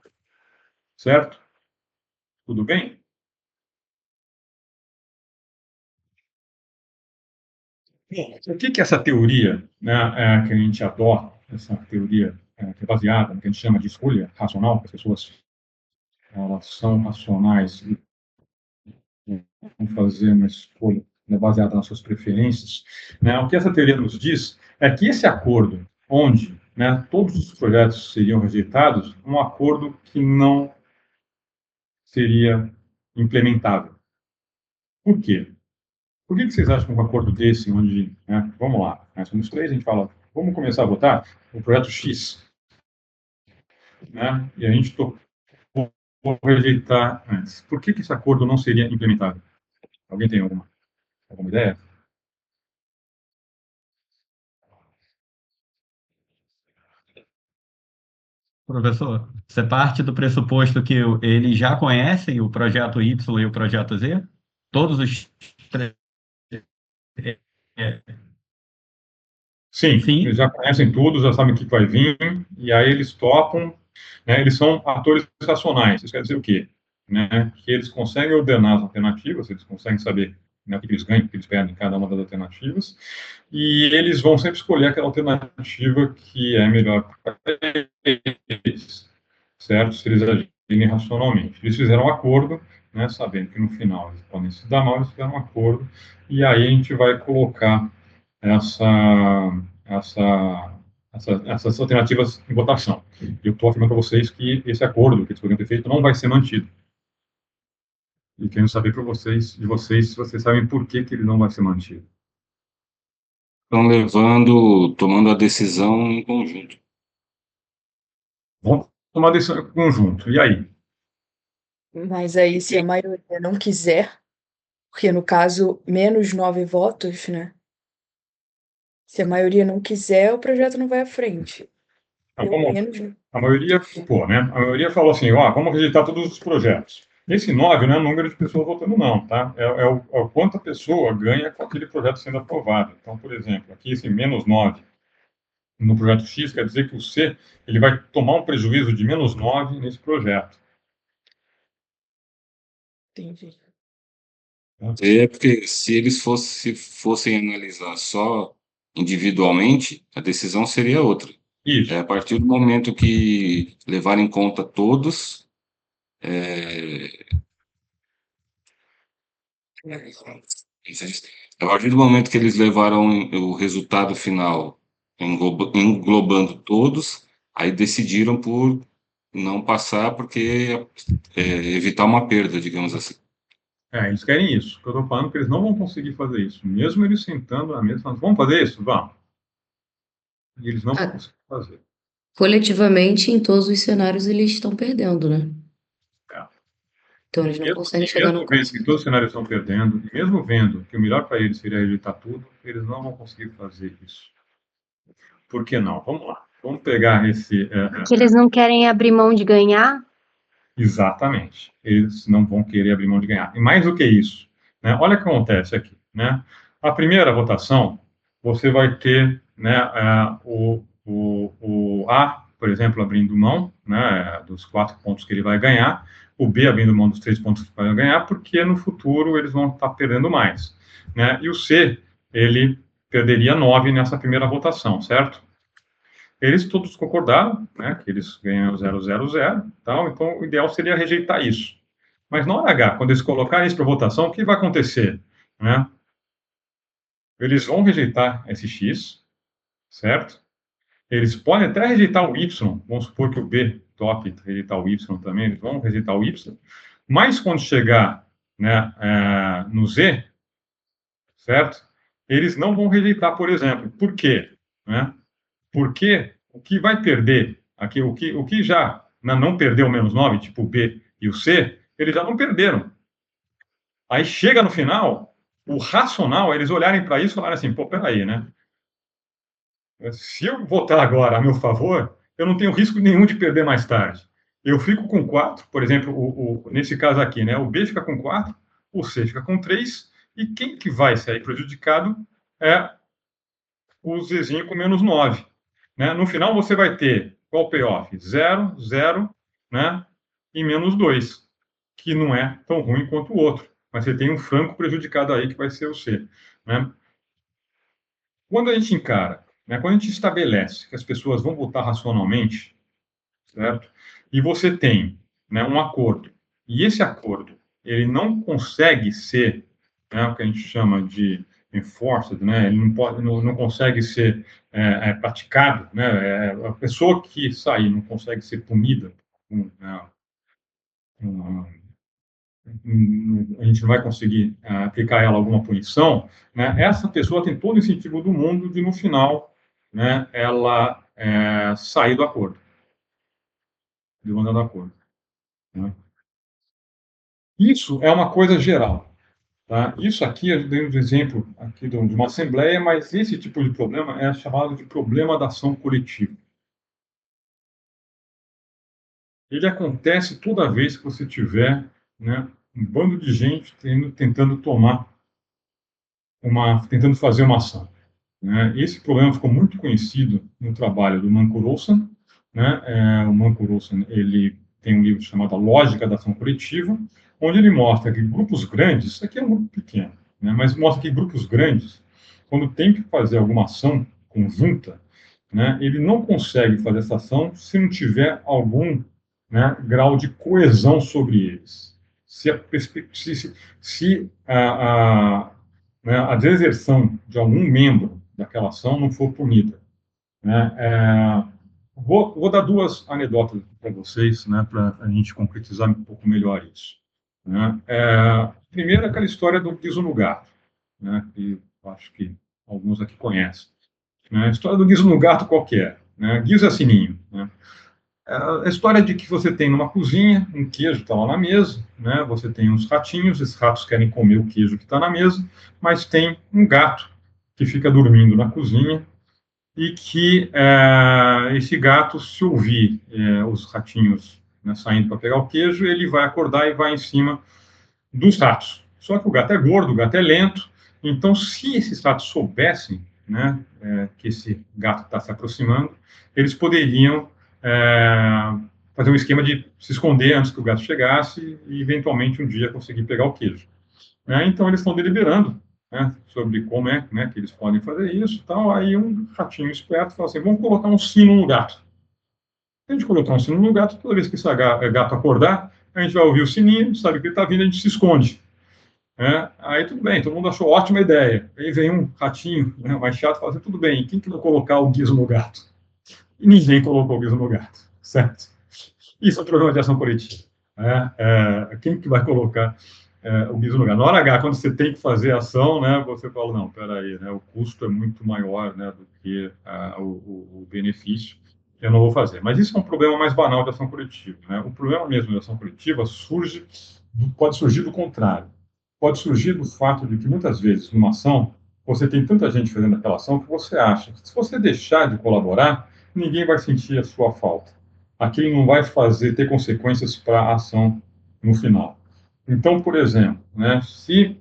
certo? Tudo bem? Bom, o que essa teoria, né, que a gente adota, essa teoria que é baseada no que a gente chama de escolha racional, que as pessoas elas são racionais e vão fazer uma escolha, né, baseada nas suas preferências, né, o que essa teoria nos diz é que esse acordo, onde, né, todos os projetos seriam rejeitados, um acordo que não seria implementável. Por quê? Por que vocês acham que um acordo desse, onde, né, vamos lá, nós somos três, a gente fala, vamos começar a votar o projeto X, né, e a gente topou rejeitar antes. Por que esse acordo não seria implementado? Alguém tem alguma ideia? Professor, você parte do pressuposto que eles já conhecem o projeto Y e o projeto Z? Todos os três? Sim, Sim. eles já conhecem tudo, já sabem o que vai vir, e aí eles topam, né, eles são atores racionais. Isso quer dizer o quê? Né, que eles conseguem ordenar as alternativas, eles conseguem saber, né, o que eles ganham, o que eles perdem em cada uma das alternativas, e eles vão sempre escolher aquela alternativa que é melhor para eles, certo? Se eles agirem racionalmente. Eles fizeram um acordo, né, sabendo que no final eles podem se dar mal, eles fizeram um acordo, e aí a gente vai colocar essa, essas alternativas em votação. Eu estou afirmando para vocês que esse acordo que eles poderiam ter feito não vai ser mantido. E quero saber para vocês, de vocês, se vocês sabem por que ele não vai ser mantido. Estão tomando a decisão em conjunto. Vamos tomar decisão em conjunto. E aí? Mas aí, se a maioria não quiser, porque no caso, -9 votos, né? Se a maioria não quiser, o projeto não vai à frente. Então, Pelo menos, né? a maioria ficou, né? A maioria falou assim, vamos rejeitar todos os projetos. Esse 9 não é o número de pessoas votando, não, tá? É o quanto a pessoa ganha com aquele projeto sendo aprovado. Então, por exemplo, aqui esse -9 no projeto X quer dizer que o C ele vai tomar um prejuízo de -9 nesse projeto. Entendi. É porque se eles fossem analisar só individualmente, a decisão seria outra. Isso. A partir do momento que levarem em conta todos, a partir do momento que eles levaram o resultado final englobando todos, aí decidiram por não passar porque evitar uma perda, digamos assim. Eles querem isso. Eu estou falando que eles não vão conseguir fazer isso. Mesmo eles sentando na mesa, falando, vamos fazer isso? Vamos. E eles não vão conseguir fazer. Coletivamente, em todos os cenários, eles estão perdendo, né? É. Então, eles não conseguem chegar no Mesmo vendo consenso. que todos os cenários estão perdendo, e mesmo vendo que o melhor para eles seria rejeitar tudo, eles não vão conseguir fazer isso. Por que não? Vamos lá. Vamos pegar esse... Que eles não querem abrir mão de ganhar? Exatamente. Eles não vão querer abrir mão de ganhar. E mais do que isso, né, olha o que acontece aqui, né? A primeira votação, você vai ter, né, o A, por exemplo, abrindo mão, né, dos 4 pontos que ele vai ganhar, o B abrindo mão dos 3 pontos que vai ganhar, porque no futuro eles vão estar perdendo mais, né? E o C, ele perderia 9 nessa primeira votação, certo? Eles todos concordaram, né, que eles ganham 000, tal, então o ideal seria rejeitar isso. Mas na hora H, quando eles colocarem isso para votação, o que vai acontecer? Né? Eles vão rejeitar esse X, certo? Eles podem até rejeitar o Y, vamos supor que o B top rejeitar o Y também, eles vão rejeitar o Y, mas quando chegar, né, no Z, certo? Eles não vão rejeitar, por exemplo. Por quê? Né? Porque o que vai perder, aqui, o que já não perdeu menos 9, tipo o B e o C, eles já não perderam. Aí chega no final, o racional é eles olharem para isso e falarem assim, pô, peraí, né? Se eu votar agora a meu favor, eu não tenho risco nenhum de perder mais tarde. Eu fico com 4, por exemplo, nesse caso aqui, né? O B fica com 4, o C fica com 3, e quem que vai sair prejudicado é o Zzinho com menos 9. Né? No final, você vai ter qual payoff? 0, 0, né? E menos 2, que não é tão ruim quanto o outro. Mas você tem um franco prejudicado aí, que vai ser o C. Né? Quando a gente encara, né, quando a gente estabelece que as pessoas vão votar racionalmente, certo? E você tem, né, um acordo, e esse acordo ele não consegue ser, né, o que a gente chama de enforced, né, ele não consegue ser praticado, né, a pessoa que sair não consegue ser punida, né, a gente não vai conseguir aplicar a ela alguma punição, né, essa pessoa tem todo o incentivo do mundo de, no final, né, ela sair do acordo, de mandar do acordo. Né. Isso é uma coisa geral. Tá? Isso aqui, eu dei um exemplo aqui de uma assembleia, mas esse tipo de problema é chamado de problema da ação coletiva. Ele acontece toda vez que você tiver, né, um bando de gente tentando tentando fazer uma ação. Né? Esse problema ficou muito conhecido no trabalho do Mancur Olson. Né? O Mancur Olson, ele tem um livro chamado A Lógica da Ação Coletiva, onde ele mostra que grupos grandes, isso aqui é um grupo pequeno, né? Mas mostra que grupos grandes, quando tem que fazer alguma ação conjunta, né, ele não consegue fazer essa ação se não tiver algum, né, grau de coesão sobre eles. Se né, a deserção de algum membro daquela ação não for punida. Né? Vou dar 2 anedotas para vocês, né, para a gente concretizar um pouco melhor isso. Né? Primeiro, aquela história do guiso no gato, né, que eu acho que alguns aqui conhecem. Né? A história do guiso no gato qual que é? Né? Guiso é sininho. Né? A história de que você tem numa cozinha, um queijo está lá na mesa, né? Você tem uns ratinhos, esses ratos querem comer o queijo que está na mesa, mas tem um gato que fica dormindo na cozinha e que esse gato, se ouvir os ratinhos, né, saindo para pegar o queijo, ele vai acordar e vai em cima dos ratos. Só que o gato é gordo, o gato é lento, então se esses ratos soubessem, né, que esse gato está se aproximando, eles poderiam fazer um esquema de se esconder antes que o gato chegasse e, eventualmente, um dia conseguir pegar o queijo. Né? Então, eles estão deliberando, né, sobre como é, né, que eles podem fazer isso e tal. Aí um ratinho esperto fala assim, vamos colocar um sino no gato. Se a gente colocar um sino no gato, toda vez que esse gato acordar, a gente vai ouvir o sininho, sabe que ele está vindo, a gente se esconde. Aí tudo bem, todo mundo achou ótima ideia. Aí vem um ratinho, né, mais chato, e fala assim, tudo bem, quem que vai colocar o guiso no gato? E ninguém colocou o guiso no gato, certo? Isso é um problema de ação coletiva. Quem que vai colocar o guiso no gato? Na hora H, quando você tem que fazer a ação, né, você fala, não, peraí, né, o custo é muito maior, né, do que o benefício, eu não vou fazer. Mas isso é um problema mais banal de ação coletiva. Né? O problema mesmo de ação coletiva pode surgir do contrário. Pode surgir do fato de que, muitas vezes, numa ação, você tem tanta gente fazendo aquela ação que você acha que, se você deixar de colaborar, ninguém vai sentir a sua falta. aquilo não vai ter consequências para a ação no final. Então, por exemplo, né, se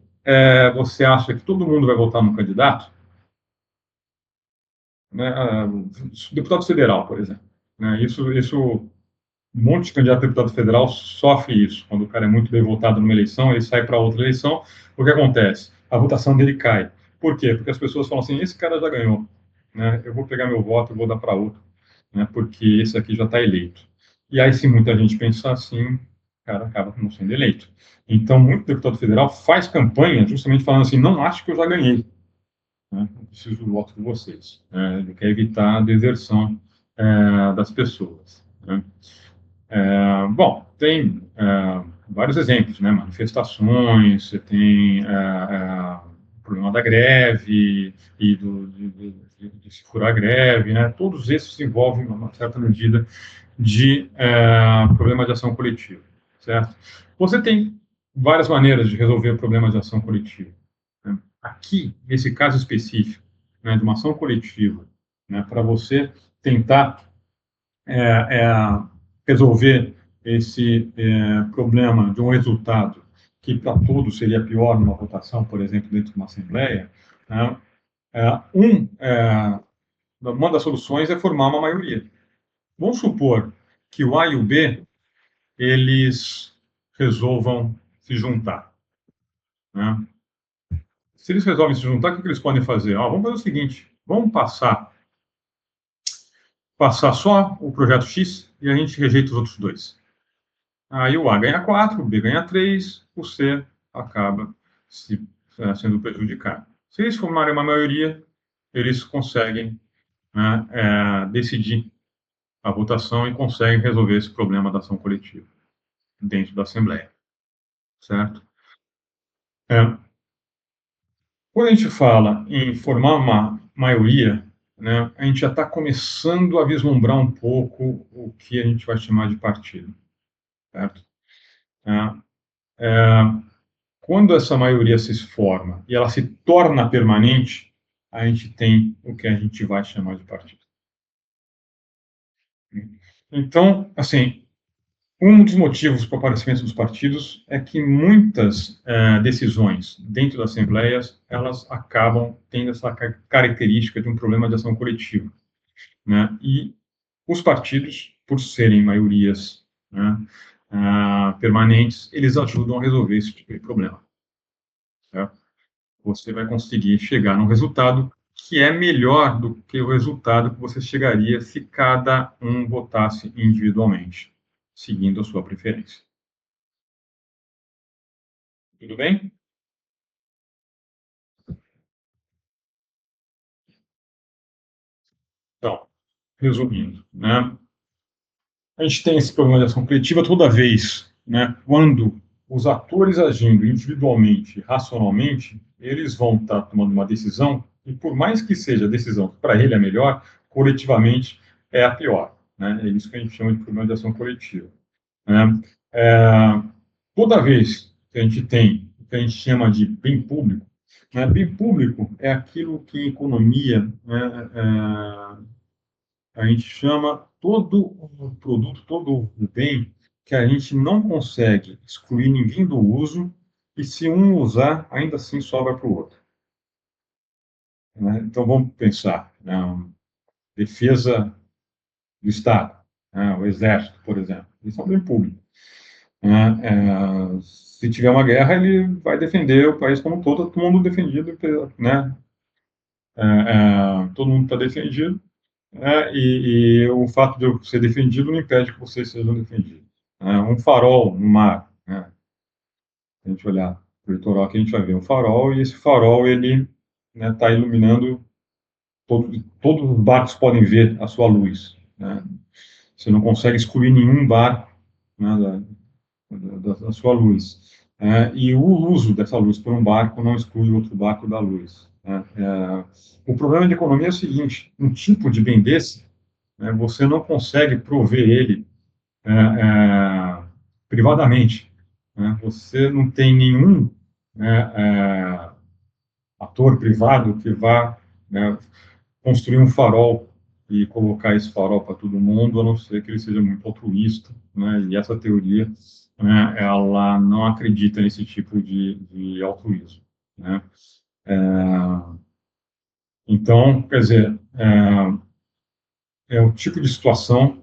você acha que todo mundo vai votar no candidato, né, deputado federal, por exemplo, né, um monte de candidato a deputado federal sofre isso. Quando o cara é muito bem votado numa eleição, ele sai para outra eleição, o que acontece? A votação dele cai. Por quê? Porque as pessoas falam assim, esse cara já ganhou, né, eu vou pegar meu voto e vou dar para outro, né, porque esse aqui já está eleito. E aí, se muita gente pensar assim, o cara acaba não sendo eleito. Então, muito deputado federal faz campanha justamente falando assim, não acho que eu já ganhei, né, eu preciso do voto de vocês. Ele quer evitar a deserção das pessoas, né. Bom, tem vários exemplos, né, manifestações, você tem o problema da greve e de se furar a greve, né, todos esses envolvem uma certa medida de problema de ação coletiva, certo? Você tem várias maneiras de resolver problemas de ação coletiva, né? Aqui, nesse caso específico, né, de uma ação coletiva, né, para você tentar resolver esse problema de um resultado que para todos seria pior numa votação, por exemplo, dentro de uma assembleia, né, uma das soluções é formar uma maioria. Vamos supor que o A e o B eles resolvam se juntar, né? Se eles resolvem se juntar, o que eles podem fazer? Vamos fazer o seguinte: vamos passar só o projeto X e a gente rejeita os outros dois. Aí o A ganha 4, o B ganha 3, o C acaba sendo prejudicado. Se eles formarem uma maioria, eles conseguem, né, decidir a votação e conseguem resolver esse problema da ação coletiva dentro da Assembleia, certo? Quando a gente fala em formar uma maioria, né, a gente já está começando a vislumbrar um pouco o que a gente vai chamar de partido, certo? Quando essa maioria se forma e ela se torna permanente, a gente tem o que a gente vai chamar de partido. Então, assim, um dos motivos para o aparecimento dos partidos é que muitas decisões dentro das assembleias, elas acabam tendo essa característica de um problema de ação coletiva, né? E os partidos, por serem maiorias, né, permanentes, eles ajudam a resolver esse tipo de problema, certo? Você vai conseguir chegar num resultado que é melhor do que o resultado que você chegaria se cada um votasse individualmente, seguindo a sua preferência. Tudo bem? Então, resumindo, né, a gente tem esse problema de ação coletiva toda vez, né, quando os atores agindo individualmente, racionalmente, eles vão estar tomando uma decisão, e por mais que seja a decisão que para ele é melhor, coletivamente é a pior, né? É isso que a gente chama de problema de ação coletiva, né? Toda vez que a gente tem o que a gente chama de bem público, né? Bem público é aquilo que em economia, né, a gente chama todo o produto, todo o bem que a gente não consegue excluir ninguém do uso, e se um usar, ainda assim sobra para o outro, né? Então vamos pensar, né, defesa do Estado, né, o Exército, por exemplo, isso é um bem público, né? Se tiver uma guerra, ele vai defender o país como todo mundo defendido, né? Todo mundo está defendido, e o fato de eu ser defendido não impede que vocês sejam defendidos. Um farol no mar, né? Se a gente olhar para o litoral aqui, a gente vai ver um farol, e esse farol, ele está iluminando, todos os barcos podem ver a sua luz, né? Você não consegue excluir nenhum barco, né, da sua luz. E o uso dessa luz por um barco não exclui outro barco da luz, né? O problema de economia é o seguinte: um tipo de bem desse, né, você não consegue prover ele privadamente, né? Você não tem nenhum, ator privado que vá, né, construir um farol e colocar esse farol para todo mundo, a não ser que ele seja muito altruísta, né? E essa teoria, né, ela não acredita nesse tipo de altruísmo, né? Então, quer dizer, é o tipo de situação,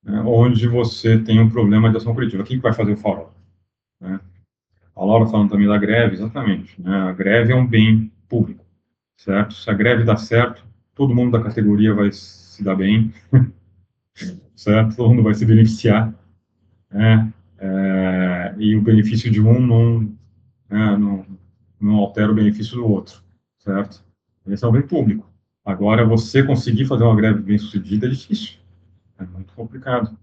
né, onde você tem um problema de ação coletiva. Quem que vai fazer o farol, né? A Laura falando também da greve, exatamente, né? A greve é um bem público, certo? Se a greve dá certo, todo mundo da categoria vai se dar bem, certo? Todo mundo vai se beneficiar, né? E o benefício de um não altera o benefício do outro, certo? Esse é um bem público. Agora, você conseguir fazer uma greve bem-sucedida é difícil, é muito complicado,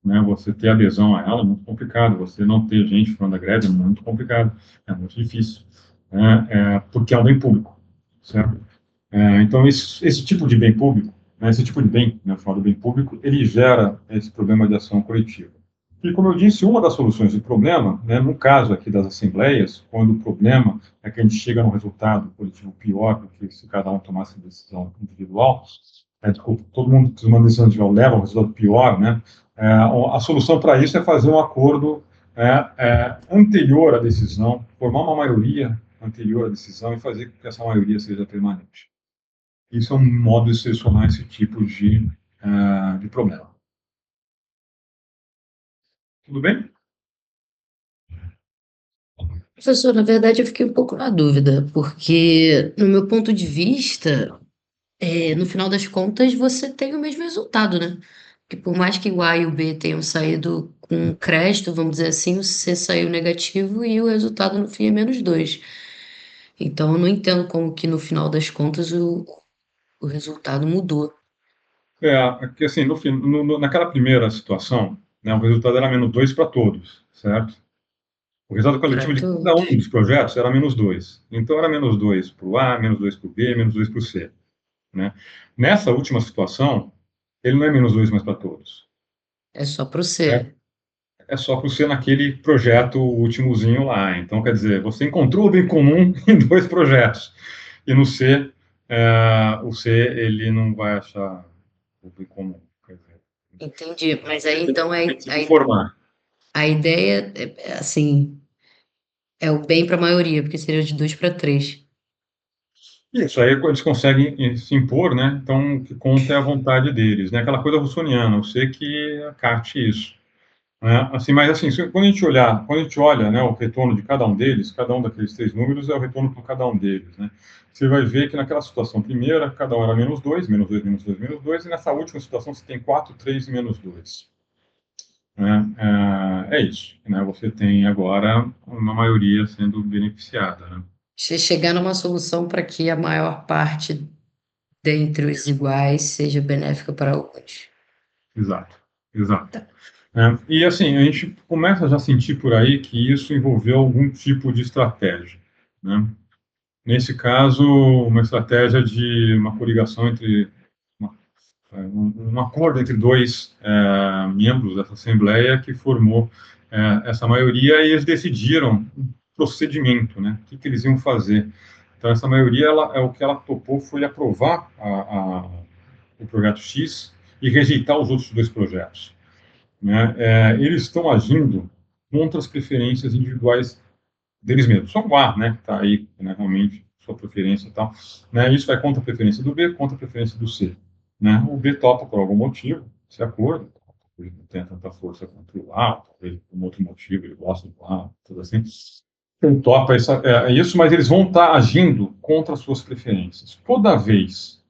né? Você ter adesão a ela é muito complicado, você não ter gente falando da greve é muito complicado, é muito difícil, né? Porque é um bem público, certo? Então, esse tipo de bem público, né, esse tipo de bem, né, chamado bem público, ele gera esse problema de ação coletiva. E, como eu disse, uma das soluções do problema, né, no caso aqui das assembleias, quando o problema é que a gente chega num resultado coletivo pior do que se cada um tomasse decisão individual, desculpa, todo mundo toma uma decisão individual leva a um resultado pior, né, a solução para isso é fazer um acordo anterior à decisão, formar uma maioria anterior à decisão e fazer com que essa maioria seja permanente. Isso é um modo de solucionar esse tipo de problema. Tudo bem? Professor, na verdade eu fiquei um pouco na dúvida, porque no meu ponto de vista, no final das contas, você tem o mesmo resultado, né? Porque por mais que o A e o B tenham saído com crédito, vamos dizer assim, o C saiu negativo e o resultado no fim é -2. Então eu não entendo como que no final das contas o resultado mudou. Que assim, naquela primeira situação, né, o resultado era -2 para todos, certo? O resultado Para coletivo de cada um todos. dos projetos era -2. Então, era -2 para o A, -2 para o B, -2 para o C, né? Nessa última situação, ele não é -2 mais para todos, É só para o certo? C. É só para o C naquele projeto últimozinho lá. Então, quer dizer, você encontrou o bem comum em dois projetos. E no C, o C, ele não vai achar o bem comum. Quer dizer, Entendi. Mas aí então tem que se conformar. a ideia assim, é o bem para a maioria, porque seria de 2 para 3. Isso, aí eles conseguem se impor, né? Então, o que conta é a vontade deles, né? Aquela coisa russoniana, eu sei que acate isso, né? Assim, mas assim, quando a gente olha, né, o retorno de cada um deles, cada um daqueles três números é o retorno para cada um deles, né? Você vai ver que naquela situação primeira, cada um era -2, -2, -2, -2, e nessa última situação você tem 4, 3 e -2. Né? É isso, né? Você tem agora uma maioria sendo beneficiada, né? Você chegar numa solução para que a maior parte dentre os iguais seja benéfica para alguns. Exato, exato. E assim, a gente começa já a sentir por aí que isso envolveu algum tipo de estratégia, né? Nesse caso, uma estratégia de uma coligação entre um acordo entre dois membros dessa Assembleia que formou essa maioria e eles decidiram o procedimento, né? O que eles iam fazer. Então, essa maioria, o que ela topou foi aprovar o projeto X e rejeitar os outros dois projetos, né? Eles estão agindo contra as preferências individuais deles mesmos. Só o A, né, está aí, né, realmente, sua preferência e tal. Né, isso vai contra a preferência do B, contra a preferência do C. Né? O B topa por algum motivo, esse acordo, ele não tem tanta força contra o A, talvez por um outro motivo, ele gosta do A, tudo assim. Ele topa isso, mas eles vão estar agindo contra as suas preferências. Toda vez,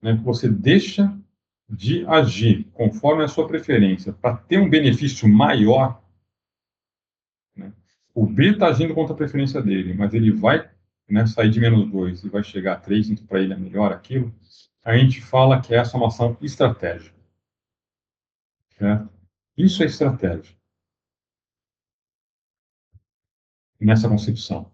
né, que você deixa de agir conforme a sua preferência para ter um benefício maior, né, o B está agindo contra a preferência dele, mas ele vai, né, sair de -2 e vai chegar a 3, então para ele é melhor aquilo, a gente fala que essa é uma ação estratégica. Certo? Isso é estratégia, nessa concepção.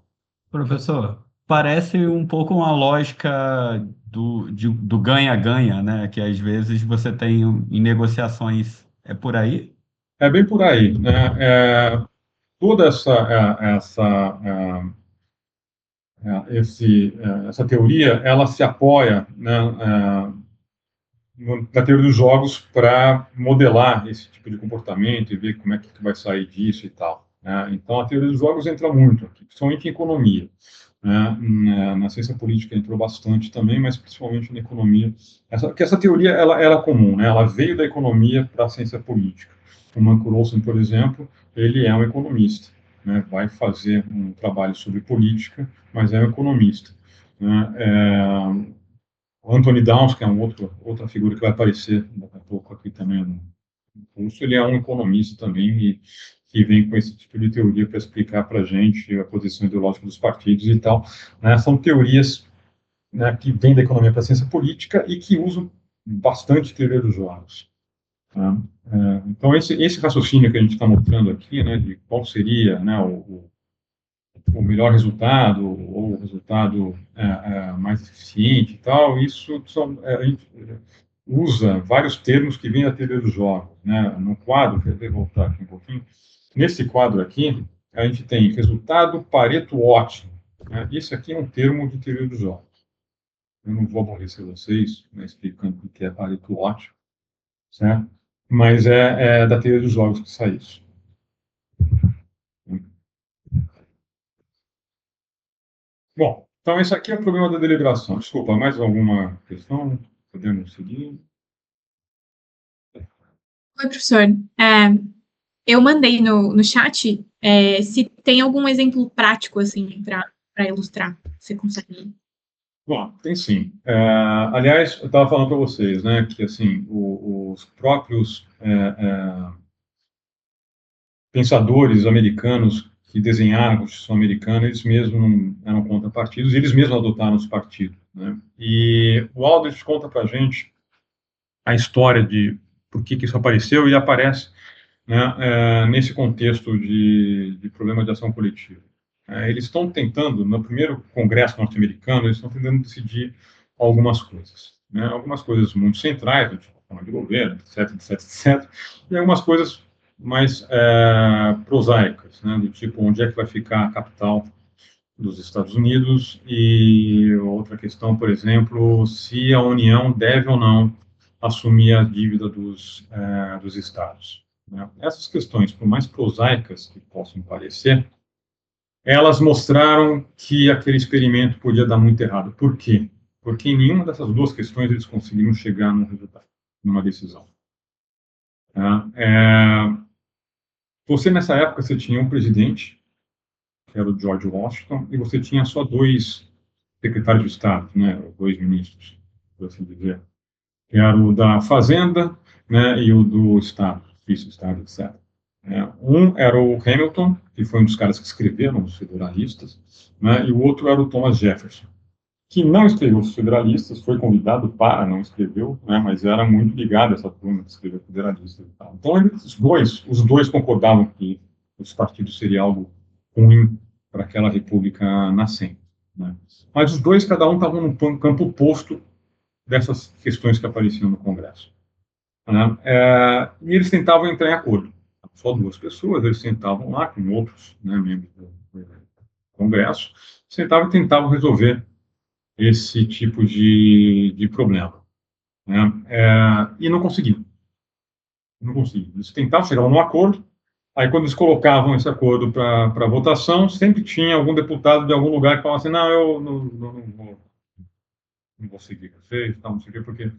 Professor, parece um pouco uma lógica do ganha-ganha, né? Que às vezes você tem em negociações. É por aí? É bem por aí, né? Toda essa teoria, ela se apoia, né, na teoria dos jogos para modelar esse tipo de comportamento e ver como é que vai sair disso e tal, né? Então, a teoria dos jogos entra muito aqui, principalmente em economia, né? Na ciência política entrou bastante também, mas principalmente na economia. Essa teoria ela era comum, né? Ela veio da economia para a ciência política. O Marco Olsen, por exemplo, ele é um economista, né? Vai fazer um trabalho sobre política, mas é um economista, né? O Anthony Downs, que é outra figura que vai aparecer daqui a pouco aqui também no curso, ele é um economista também e que vem com esse tipo de teoria para explicar para a gente a posição ideológica dos partidos e tal, né? São teorias, né, que vêm da economia para a ciência política e que usam bastante teoria dos jogos, tá? Então, esse raciocínio que a gente está mostrando aqui, né, de qual seria, né, o melhor resultado, ou o resultado mais eficiente e tal, isso a gente usa vários termos que vêm da teoria dos jogos, né? No quadro, quer voltar aqui um pouquinho, nesse quadro aqui, a gente tem resultado Pareto ótimo, né? Isso aqui é um termo de teoria dos jogos. Eu não vou aborrecer vocês, né, explicando o que é Pareto ótimo, certo? Mas é da teoria dos jogos que sai isso. Bom, então esse aqui é o problema da deliberação. Desculpa, mais alguma questão? Podemos seguir? Oi, professor. Eu mandei no chat se tem algum exemplo prático, assim, para ilustrar. Você consegue? Bom, tem sim. Aliás, eu estava falando para vocês, né, que assim, os próprios pensadores americanos que desenharam a Constituição americana, eles mesmos não eram contra partidos, e eles mesmos adotaram os partidos, né? E o Aldrich conta para a gente a história de por que isso apareceu, e aparece, né, nesse contexto de problema de ação coletiva. Eles estão tentando, no primeiro congresso norte-americano, eles estão tentando decidir algumas coisas, né? Algumas coisas muito centrais, tipo forma de governo, etc, etc, etc, e algumas coisas mais prosaicas, né? Do tipo, onde é que vai ficar a capital dos Estados Unidos, e outra questão, por exemplo, se a União deve ou não assumir a dívida dos estados, né? Essas questões, por mais prosaicas que possam parecer, elas mostraram que aquele experimento podia dar muito errado. Por quê? Porque em nenhuma dessas duas questões eles conseguiram chegar num resultado, numa decisão. Você, nessa época, você tinha um presidente, que era o George Washington, e você tinha só dois secretários de Estado, né, dois ministros, por assim dizer, que era o da Fazenda, né, e o do Estado, vice-estado, etc. Um era o Hamilton, que foi um dos caras que escreveram os federalistas, né, e o outro era o Thomas Jefferson, que não escreveu os federalistas, foi convidado para, não escreveu, né, mas era muito ligado a essa turma que escreveu federalistas e tal. Então, os dois concordavam que os partidos seria algo ruim para aquela república nascente, né? Mas os dois, cada um, estavam num campo oposto dessas questões que apareciam no Congresso, né? E eles tentavam entrar em acordo. Só duas pessoas, eles sentavam lá com outros, né, membros do Congresso, sentavam e tentavam resolver esse tipo de problema, né? E não conseguiam. Não conseguiam. Eles tentavam, chegavam num acordo, aí quando eles colocavam esse acordo para votação, sempre tinha algum deputado de algum lugar que falava assim, não, eu não vou seguir vocês, não sei o quê, porque,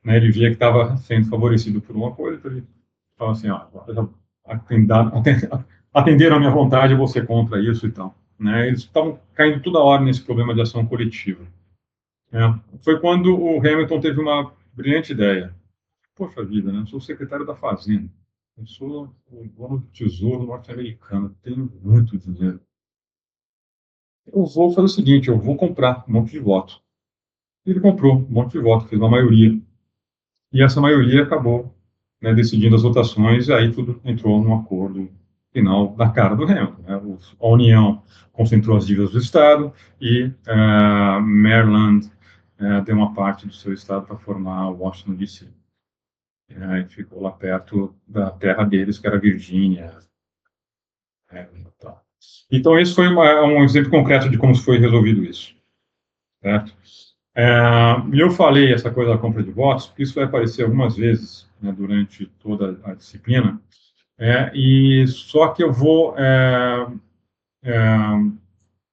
né, ele via que estava sendo favorecido por uma coisa, então ele falava assim, atenderam a minha vontade, eu vou ser contra isso e tal, né? Eles estavam caindo toda hora nesse problema de ação coletiva. Foi quando o Hamilton teve uma brilhante ideia. Poxa vida, né? Eu sou o secretário da Fazenda, eu sou o dono do Tesouro norte-americano, tenho muito dinheiro. Eu vou fazer o seguinte, eu vou comprar um monte de voto. Ele comprou um monte de voto, fez uma maioria. E essa maioria acabou, né, decidindo as votações, e aí tudo entrou num acordo final da cara do Hamilton, né? A União concentrou as dívidas do Estado e Maryland deu uma parte do seu Estado para formar Washington, D.C. E ficou lá perto da terra deles, que era Virgínia. Então, esse foi um exemplo concreto de como foi resolvido isso, certo? E eu falei essa coisa da compra de votos, porque isso vai aparecer algumas vezes, né, durante toda a disciplina, e só que eu vou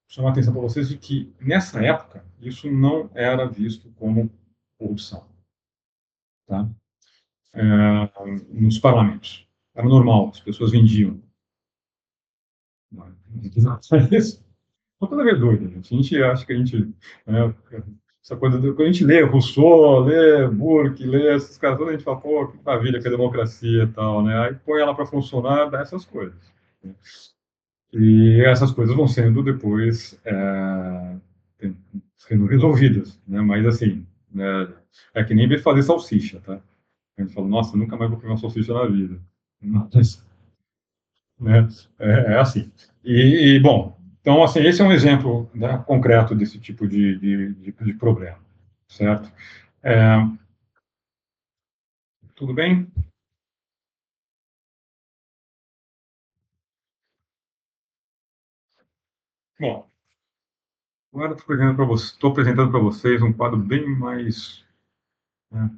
chamar a atenção para vocês de que, nessa época, isso não era visto como corrupção, tá? Nos parlamentos. Era normal, as pessoas vendiam. Isso uma coisa meio doida, gente. A gente acha que a gente. Né, essa coisa quando a gente lê Rousseau, lê Burke, lê esses caras todos, a gente fala, pô, que maravilha que é democracia e tal, né? Aí põe ela para funcionar, dá essas coisas. Né? E essas coisas vão sendo depois sendo resolvidas, né? Mas assim, né, é que nem fazer salsicha, tá? A gente fala, nossa, nunca mais vou comer uma salsicha na vida. Mas, né, é assim. Bom, então, assim, esse é um exemplo, né, concreto desse tipo de problema, certo? Tudo bem? Bom, agora estou apresentando para vocês um quadro bem mais, né,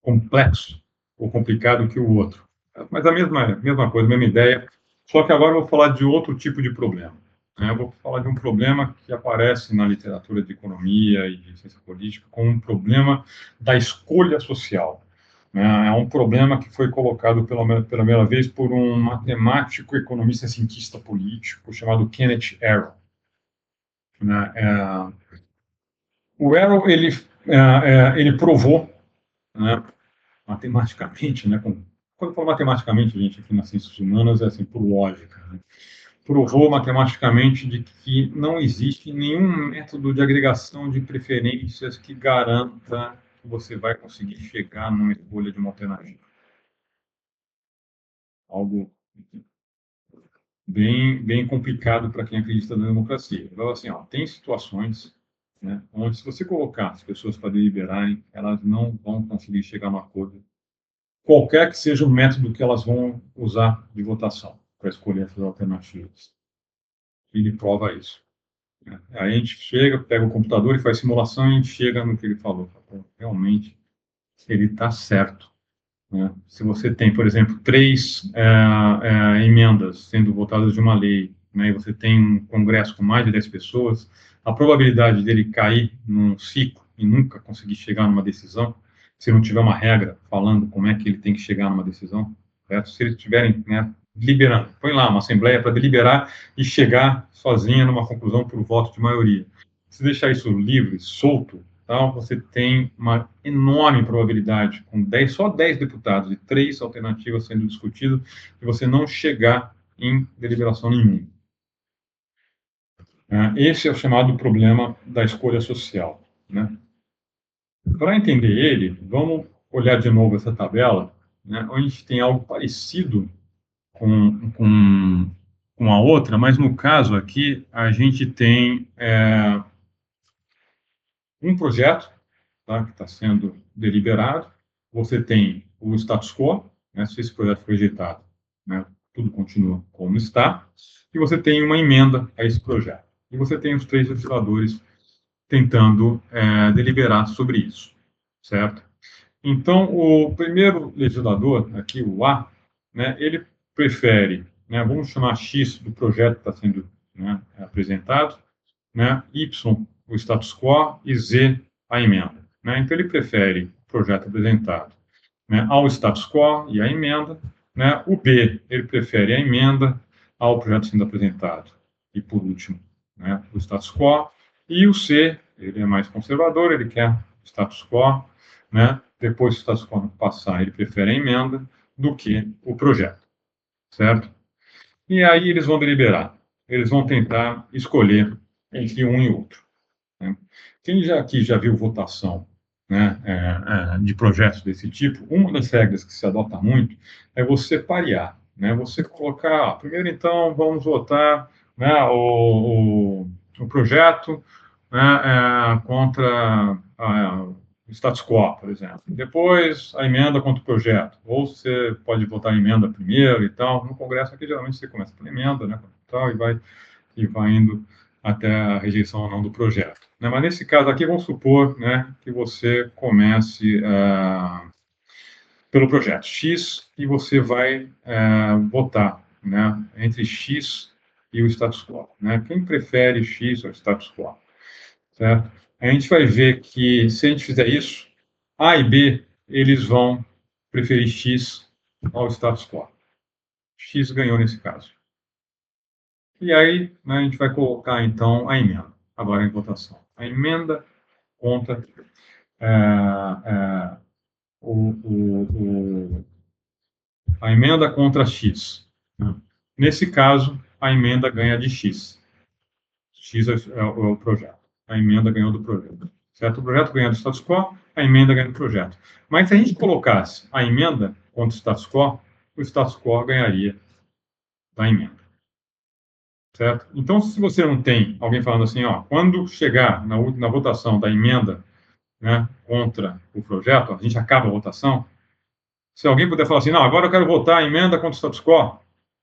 complexo ou complicado que o outro. Mas a mesma coisa, a mesma ideia, só que agora eu vou falar de outro tipo de problema. Né? Eu vou falar de um problema que aparece na literatura de economia e de ciência política como um problema da escolha social. Né? É um problema que foi colocado pela primeira vez por um matemático, economista, cientista político chamado Kenneth Arrow. Né? O Arrow ele provou, né, matematicamente, né, quando eu falo matematicamente, gente, aqui nas ciências humanas, é assim, por lógica, né, provou matematicamente de que não existe nenhum método de agregação de preferências que garanta que você vai conseguir chegar numa escolha de uma alternativa. Algo bem complicado para quem acredita na democracia. Então, assim, tem situações, né, onde se você colocar as pessoas para deliberarem, elas não vão conseguir chegar a um acordo, qualquer que seja o método que elas vão usar de votação para escolher essas alternativas. Ele prova isso. Né? Aí a gente chega, pega o computador e faz simulação e a gente chega no que ele falou. Realmente, ele está certo. Né? Se você tem, por exemplo, 3 emendas sendo votadas de uma lei, né, e você tem um congresso com mais de 10 pessoas, a probabilidade dele cair num ciclo e nunca conseguir chegar numa decisão, se não tiver uma regra falando como é que ele tem que chegar numa decisão, certo? Se eles estiverem, né, deliberando, põe lá uma assembleia para deliberar e chegar sozinha numa conclusão por voto de maioria. Se deixar isso livre, solto, então, você tem uma enorme probabilidade, com só 10 deputados e 3 alternativas sendo discutidas, de você não chegar em deliberação nenhuma. Esse é o chamado problema da escolha social. Né? Para entender ele, vamos olhar de novo essa tabela, né, onde a gente tem algo parecido com a outra, mas no caso aqui, a gente tem um projeto, tá, que está sendo deliberado, você tem o status quo, né, se esse projeto for rejeitado, né, tudo continua como está, e você tem uma emenda a esse projeto. E você tem os 3 legisladores tentando deliberar sobre isso, certo? Então, o primeiro legislador, aqui o A, né, ele prefere, né, vamos chamar X do projeto que está sendo, né, apresentado, né, Y o status quo e Z a emenda. Né? Então, ele prefere o projeto apresentado, né, ao status quo e à emenda. Né? O B, ele prefere a emenda ao projeto sendo apresentado. E, por último, né, o status quo. E o C, ele é mais conservador, ele quer o status quo. Né? Depois do status quo passar, ele prefere a emenda do que o projeto. Certo? E aí eles vão deliberar. Eles vão tentar escolher entre um e outro. Né? Quem aqui já viu votação, né, de projetos desse tipo, uma das regras que se adota muito é você parear, né, você colocar, primeiro então vamos votar, né, o projeto, né, contra o status quo, por exemplo. Depois a emenda contra o projeto, ou você pode votar a emenda primeiro e tal. No Congresso aqui geralmente você começa por emenda, né, tal, e vai indo até a rejeição ou não do projeto. Né? Mas nesse caso aqui, vamos supor, né, que você comece pelo projeto X e você vai votar, né, entre X e o status quo. Né? Quem prefere X ou status quo? Certo? A gente vai ver que, se a gente fizer isso, A e B, eles vão preferir X ao status quo. X ganhou nesse caso. E aí, né, a gente vai colocar, então, a emenda, agora em votação. A emenda contra a emenda contra X. Né? Nesse caso, a emenda ganha de X. X é o projeto. A emenda ganhou do projeto. Certo? O projeto ganha do status quo, a emenda ganha do projeto. Mas se a gente colocasse a emenda contra o status quo ganharia da emenda. Certo? Então, se você não tem alguém falando assim, ó, quando chegar na votação da emenda, né, contra o projeto, a gente acaba a votação, se alguém puder falar assim, não, agora eu quero votar a emenda contra o status quo,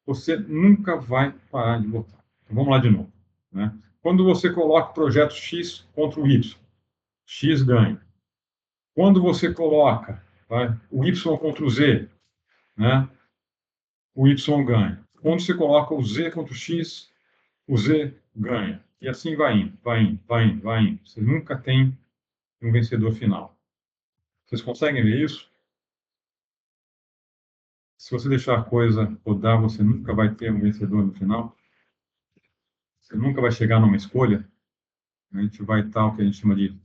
você nunca vai parar de votar. Então, vamos lá de novo. Né? Quando você coloca o projeto X contra o Y, X ganha. Quando você coloca, tá, o Y contra o Z, né, o Y ganha. Quando você coloca o Z contra o X ganha. E assim vai indo, vai indo, vai indo, vai indo. Você nunca tem um vencedor final. Vocês conseguem ver isso? Se você deixar a coisa rodar, você nunca vai ter um vencedor no final. Você nunca vai chegar numa escolha. A gente vai estar o que a gente chama de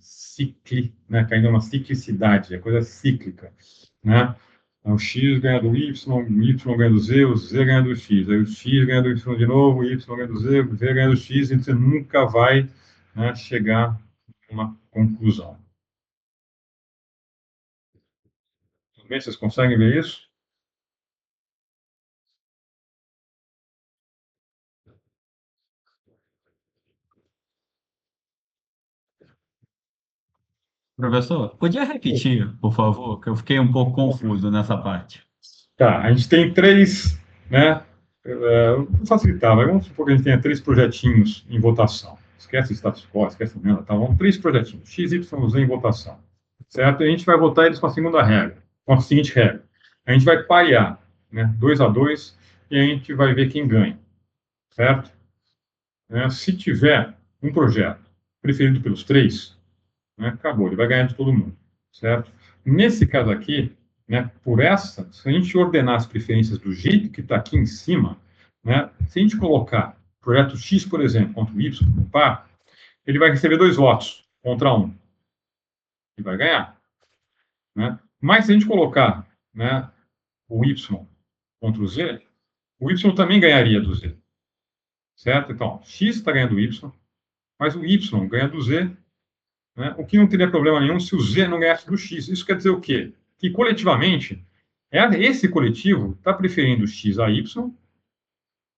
né? Caindo uma ciclicidade, é coisa cíclica, né? O X ganha do Y, o Y ganha do Z, o Z ganha do X, aí o X ganha do Y de novo, o Y ganha do Z, o Z ganha do X, e você nunca vai, né, chegar a uma conclusão. Tudo bem? Vocês conseguem ver isso? Professor, podia repetir, por favor, que eu fiquei um pouco confuso nessa parte. Tá, a gente tem três, né? Vou facilitar, mas vamos supor que a gente tenha três projetinhos em votação. Esquece o status quo, esquece a emenda, tá? Vamos, três projetinhos, X, Y, Z em votação. Certo? E a gente vai votar eles com a segunda regra, com a seguinte regra. A gente vai parear, né? 2-2, e a gente vai ver quem ganha. Certo? Se tiver um projeto preferido pelos três, né, acabou, ele vai ganhar de todo mundo. Certo? Nesse caso aqui, né, se a gente ordenar as preferências do jeito que está aqui em cima, né, se a gente colocar o projeto X, por exemplo, contra o Y, no par, ele vai receber 2 votos contra 1. E vai ganhar. Né? Mas se a gente colocar, né, o Y contra o Z, o Y também ganharia do Z. Certo? Então, X está ganhando do Y, mas o Y ganha do Z, né, o que não teria problema nenhum se o Z não ganhasse do X. Isso quer dizer o quê? Que coletivamente, esse coletivo está preferindo X a Y,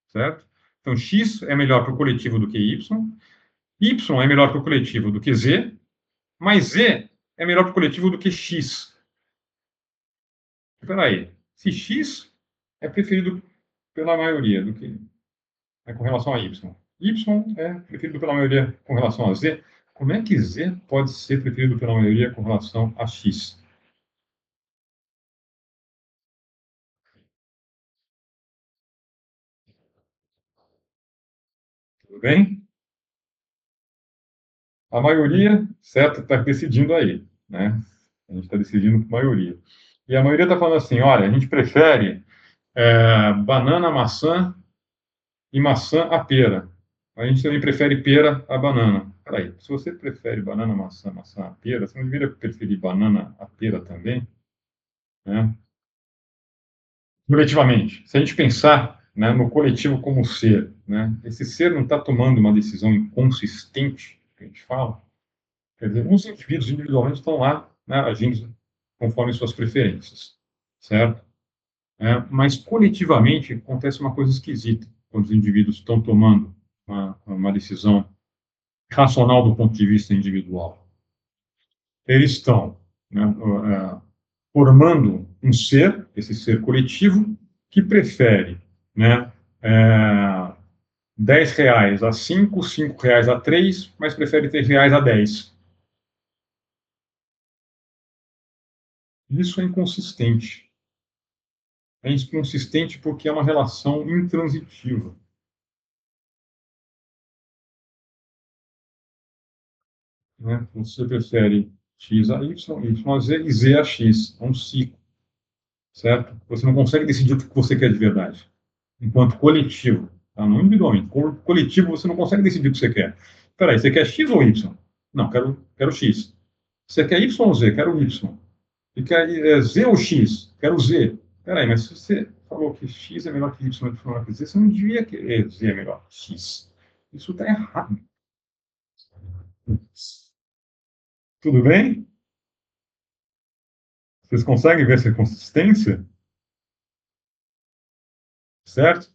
certo? Então, X é melhor para o coletivo do que Y, Y é melhor para o coletivo do que Z, mas Z é melhor para o coletivo do que X. Espera aí, se X é preferido pela maioria do que com relação a Y, Y é preferido pela maioria com relação a Z, como é que Z pode ser preferido pela maioria com relação a X? Tudo bem? A maioria, certo, está decidindo aí, né? A gente está decidindo por maioria. E a maioria está falando assim, olha, a gente prefere banana a maçã e maçã a pera. A gente também prefere pera a banana. Peraí, se você prefere banana, maçã, maçã a pera, você não deveria preferir banana a pera também? Né? Coletivamente, se a gente pensar, né, no coletivo como ser, né, esse ser não está tomando uma decisão inconsistente, que a gente fala. Quer dizer, os indivíduos individualmente estão lá, né, agindo conforme suas preferências, certo? Mas coletivamente acontece uma coisa esquisita quando os indivíduos estão tomando uma decisão racional do ponto de vista individual. Eles estão, né, formando um ser, esse ser coletivo, que prefere, né, R$10 a 5, R$5 a 3, mas prefere R$3 a 10. Isso é inconsistente. É inconsistente porque é uma relação intransitiva. Né? Você prefere x a y, y a z e z a x. É um ciclo, certo? Você não consegue decidir o que você quer de verdade. Enquanto coletivo, tá? Não individualmente. Coletivo, você não consegue decidir o que você quer. Espera aí, você quer x ou y? Não, quero x. Você quer y ou z? Quero y. E quer z ou x? Quero z. Espera aí, mas se você falou que x é melhor que y, é melhor que z, você não devia querer z é melhor que x. Isso está errado. Tudo bem? Vocês conseguem ver essa consistência? Certo?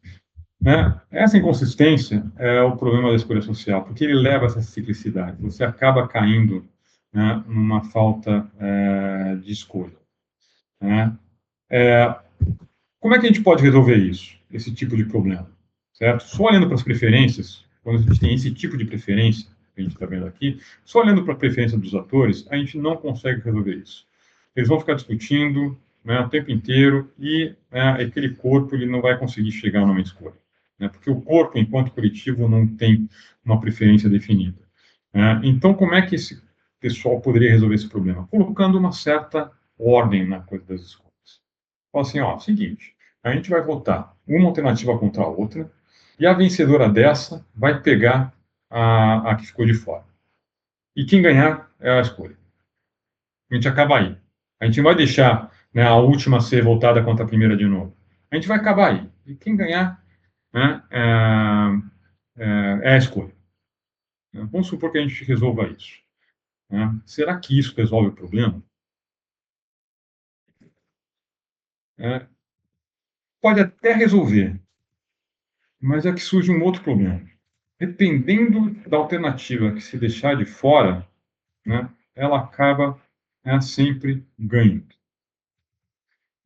Né? Essa inconsistência é o problema da escolha social, porque ele leva a essa ciclicidade. Você acaba caindo, né, numa falta de escolha. Né? Como é que a gente pode resolver isso, esse tipo de problema? Certo? Só olhando para as preferências, quando a gente tem esse tipo de preferência, que a gente está vendo aqui, só olhando para a preferência dos atores, a gente não consegue resolver isso. Eles vão ficar discutindo, né, o tempo inteiro e, né, aquele corpo ele não vai conseguir chegar numa escolha. Né, porque o corpo, enquanto coletivo, não tem uma preferência definida. Né? Então, como é que esse pessoal poderia resolver esse problema? Colocando uma certa ordem na coisa das escolhas. Fala assim, ó, seguinte, a gente vai votar uma alternativa contra a outra, e a vencedora dessa vai pegar a que ficou de fora. E quem ganhar é a escolha. A gente acaba aí. A gente não vai deixar, né, a última ser votada contra a primeira de novo. A gente vai acabar aí. E quem ganhar, né, é a escolha. Vamos supor que a gente resolva isso. Né? Será que isso resolve o problema? Pode até resolver, mas é que surge um outro problema. Dependendo da alternativa que se deixar de fora, né, ela acaba, né, sempre ganhando.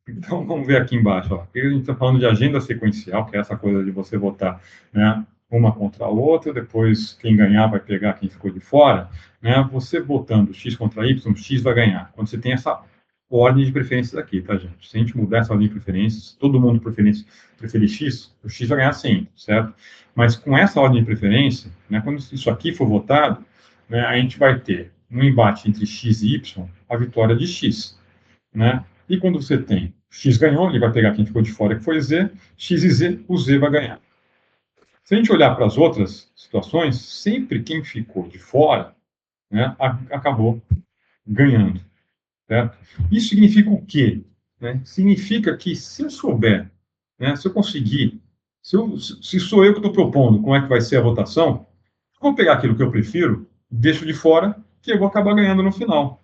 Então, vamos ver aqui embaixo. Ó. Aqui a gente está falando de agenda sequencial, que é essa coisa de você votar, né, uma contra a outra, depois quem ganhar vai pegar quem ficou de fora. Né, você votando x contra y, x vai ganhar. Quando você tem essa ordem de preferências aqui, tá, gente? Se a gente mudar essa ordem de preferências, todo mundo preferir x, o x vai ganhar sempre, certo? Mas com essa ordem de preferência, né, quando isso aqui for votado, né, a gente vai ter um embate entre x e y, a vitória de x, né? E quando você tem x ganhou, ele vai pegar quem ficou de fora, que foi z, x e z, o z vai ganhar. Se a gente olhar para as outras situações, sempre quem ficou de fora, né, acabou ganhando. Certo? Isso significa o quê? Né? Significa que se eu souber, né, se eu conseguir, se sou eu que estou propondo como é que vai ser a votação, eu vou pegar aquilo que eu prefiro, deixo de fora, que eu vou acabar ganhando no final.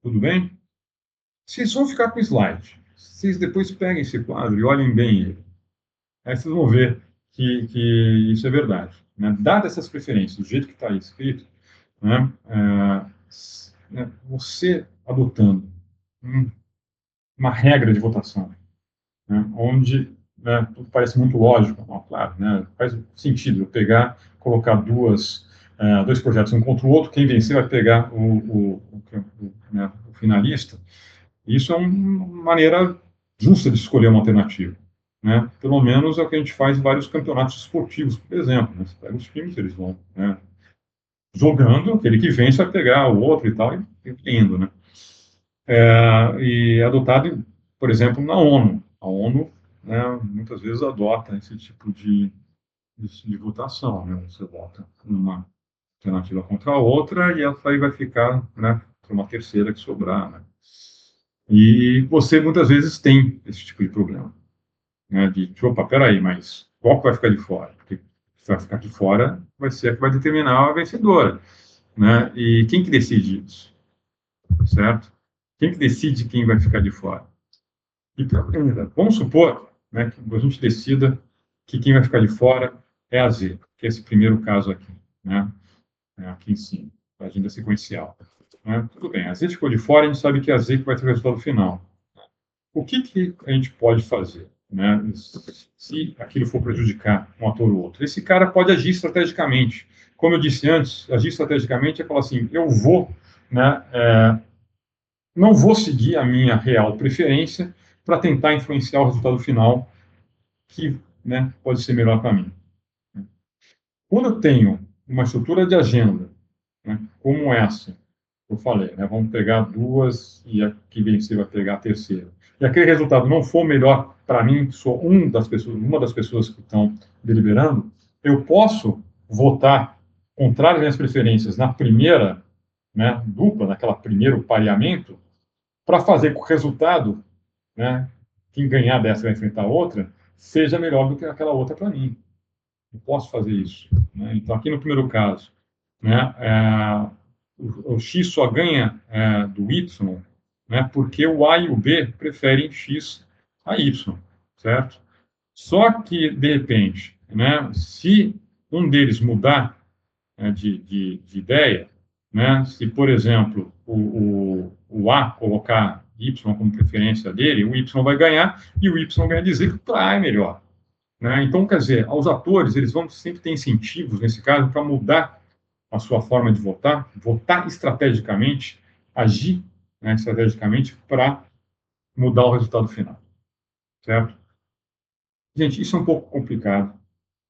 Tudo bem? Vocês vão ficar com o slide. Vocês depois peguem esse quadro e olhem bem ele. Aí vocês vão ver que isso é verdade. Né? Dadas essas preferências, do jeito que está aí escrito, né, você adotando uma regra de votação, né, onde, né, tudo parece muito lógico, claro, né, faz sentido eu pegar, colocar dois projetos um contra o outro, quem vencer vai pegar né, o finalista. Isso é uma maneira justa de escolher uma alternativa. Né? Pelo menos é o que a gente faz em vários campeonatos esportivos, por exemplo. Né? Você pega os times, eles vão, né, jogando, aquele que vence vai pegar o outro e tal, e indo, né? E é adotado, por exemplo, na ONU. A ONU, né, muitas vezes adota esse tipo de votação. Né? Você vota uma alternativa contra a outra e essa aí vai ficar, né, para uma terceira que sobrar. Né? E você muitas vezes tem esse tipo de problema. Né, opa, peraí, mas qual que vai ficar de fora? Porque se vai ficar de fora vai ser a que vai determinar a vencedora. Né? E quem que decide isso? Certo? Quem que decide quem vai ficar de fora? E vamos supor, né, que a gente decida que quem vai ficar de fora é a Z, que é esse primeiro caso aqui, né? Aqui em cima, a agenda sequencial. Né? Tudo bem, a Z ficou de fora, a gente sabe que é a Z que vai ter o resultado final. O que a gente pode fazer? né, se aquilo for prejudicar um ator ou outro. Esse cara pode agir estrategicamente. Como eu disse antes, agir estrategicamente é falar assim, eu vou, né, não vou seguir a minha real preferência para tentar influenciar o resultado final que, né, pode ser melhor para mim. Quando eu tenho uma estrutura de agenda, né, como essa, que eu falei, né, vamos pegar duas e a que vencer vai pegar a terceira, e aquele resultado não for melhor para mim, que sou uma das pessoas que estão deliberando, eu posso votar contrário às minhas preferências na primeira, né, dupla, naquela primeiro pareamento, para fazer com que o resultado, né, quem ganhar dessa vai enfrentar a outra, seja melhor do que aquela outra para mim. Eu posso fazer isso, né? Então, aqui no primeiro caso, né, o X só ganha do Y, né, porque o A e o B preferem X a Y, certo? Só que, de repente, né, se um deles mudar, né, de ideia, né, se, por exemplo, o A colocar Y como preferência dele, o Y vai ganhar e o Y ganha dizer que o A é melhor. Né? Então, quer dizer, os atores eles vão sempre ter incentivos, nesse caso, para mudar a sua forma de votar estrategicamente, agir, né, estrategicamente para mudar o resultado final, certo? Gente, isso é um pouco complicado,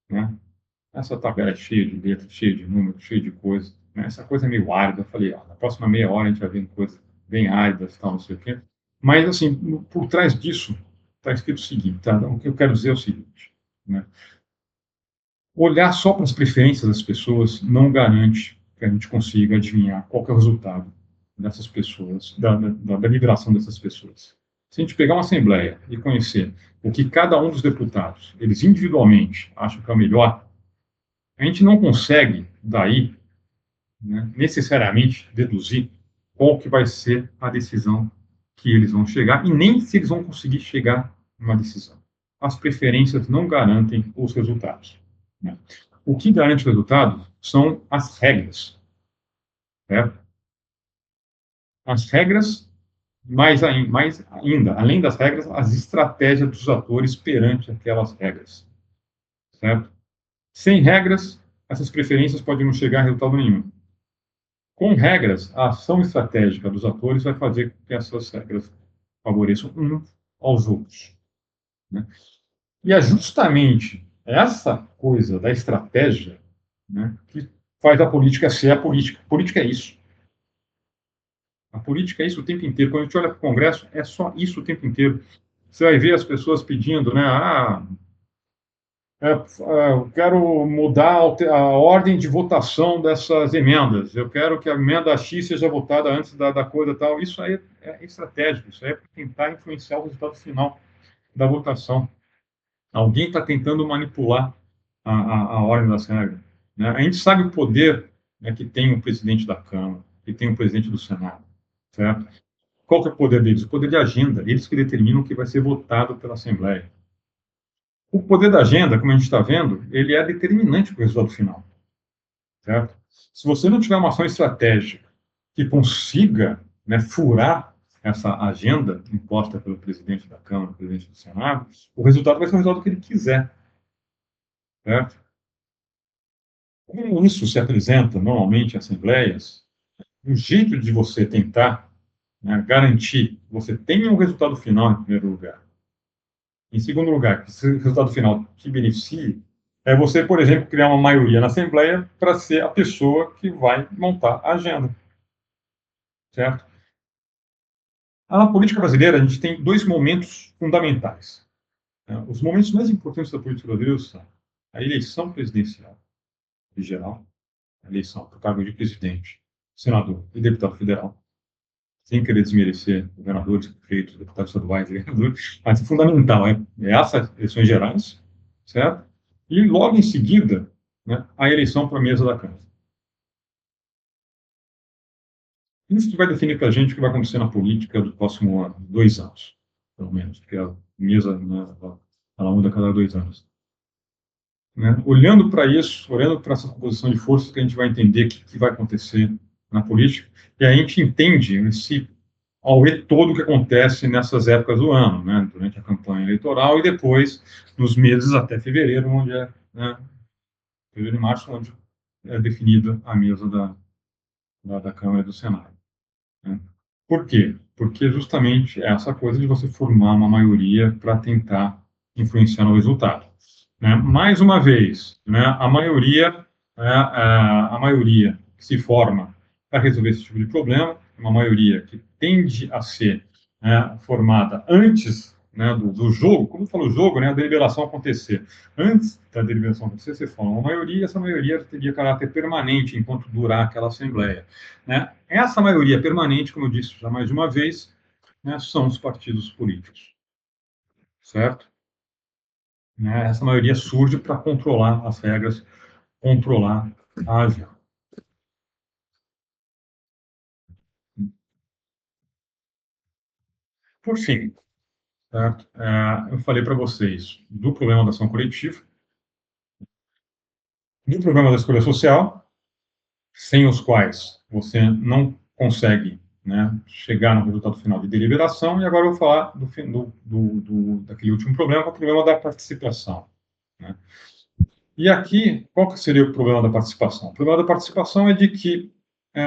né? Essa tabela é cheia de letras, cheia de números, cheia de coisas, né? Essa coisa é meio árida. Eu falei, ó, na próxima meia hora a gente vai ver coisas bem áridas, tal, não sei o quê. Mas, assim, por trás disso está escrito o seguinte, tá? O que eu quero dizer é o seguinte, né? Olhar só para as preferências das pessoas não garante que a gente consiga adivinhar qual que é o resultado dessas pessoas, da deliberação dessas pessoas. Se a gente pegar uma assembleia e conhecer o que cada um dos deputados, eles individualmente acham que é o melhor, a gente não consegue, daí, né, necessariamente deduzir qual que vai ser a decisão que eles vão chegar e nem se eles vão conseguir chegar numa decisão. As preferências não garantem os resultados. Né? O que garante o resultado são as regras. Certo? As regras, mais ainda, além das regras, as estratégias dos atores perante aquelas regras. Certo? Sem regras, essas preferências podem não chegar a resultado nenhum. Com regras, a ação estratégica dos atores vai fazer com que essas regras favoreçam uns aos outros. Né? E é justamente essa coisa da estratégia, né, que faz a política ser a política. A política é isso. A política é isso o tempo inteiro. Quando a gente olha para o Congresso, é só isso o tempo inteiro. Você vai ver as pessoas pedindo, né, eu quero mudar a ordem de votação dessas emendas. Eu quero que a emenda X seja votada antes da coisa tal. Isso aí é estratégico. Isso aí é para tentar influenciar o resultado final da votação. Alguém está tentando manipular a ordem das regras. Né? A gente sabe o poder, né, que tem o presidente da Câmara, que tem o presidente do Senado. Certo? Qual que é o poder deles? O poder de agenda. Eles que determinam o que vai ser votado pela Assembleia. O poder da agenda, como a gente está vendo, ele é determinante para o resultado final. Certo? Se você não tiver uma ação estratégica que consiga, né, furar essa agenda imposta pelo presidente da Câmara, presidente do Senado, o resultado vai ser o resultado que ele quiser. Certo? Como isso se apresenta normalmente em assembleias, o jeito de você tentar, né, garantir que você tenha um resultado final em primeiro lugar, em segundo lugar, que esse resultado final te beneficie, é você, por exemplo, criar uma maioria na Assembleia para ser a pessoa que vai montar a agenda. Certo? Na política brasileira, a gente tem dois momentos fundamentais. Os momentos mais importantes da política brasileira são a eleição presidencial, em geral, a eleição para o cargo de presidente, senador e deputado federal, sem querer desmerecer governadores, prefeitos, deputados estaduais, vereadores, mas é fundamental, essas eleições gerais, certo? E logo em seguida, né, a eleição para a mesa da Câmara. Isso que vai definir para a gente o que vai acontecer na política do próximo ano, 2 anos, pelo menos, porque a mesa, né, ela muda a cada 2 anos. Né? Olhando para isso, olhando para essa composição de forças, que a gente vai entender o que vai acontecer na política, e a gente entende ao ver todo o que acontece nessas épocas do ano, né, durante a campanha eleitoral e depois nos meses até fevereiro, onde né, fevereiro e março, onde é definida a mesa da Câmara e do Senado. Né. Por quê? Porque justamente essa coisa de você formar uma maioria para tentar influenciar no resultado. Né. Mais uma vez, né, a maioria que se forma para resolver esse tipo de problema, uma maioria que tende a ser, né, formada antes, né, do jogo, como eu falo jogo, né, a deliberação acontecer. Antes da deliberação acontecer, você forma uma maioria, essa maioria teria caráter permanente enquanto durar aquela Assembleia. Né? Essa maioria permanente, como eu disse já mais de uma vez, né, são os partidos políticos. Certo? Né, essa maioria surge para controlar as regras, controlar a agenda. Por fim, certo? Eu falei para vocês do problema da ação coletiva, do problema da escolha social, sem os quais você não consegue, né, chegar no resultado final de deliberação, e agora eu vou falar daquele último problema, que é o problema da participação. Né? E aqui, qual que seria o problema da participação? O problema da participação é de que,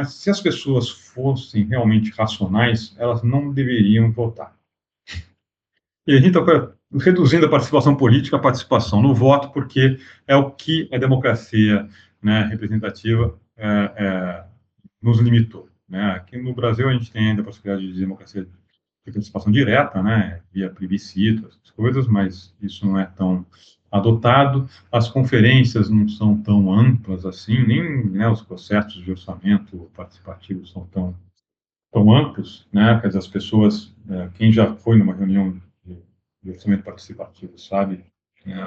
se as pessoas fossem realmente racionais, elas não deveriam votar. E a gente está reduzindo a participação política à participação no voto, porque é o que a democracia, né, representativa nos limitou. Né? Aqui no Brasil a gente tem ainda a possibilidade de democracia de participação direta, né, via plebiscito, essas coisas, mas isso não é tão adotado. As conferências não são tão amplas assim, nem, né, os processos de orçamento participativo são tão amplos, né? Quer dizer, as pessoas, quem já foi numa reunião de orçamento participativo sabe, né,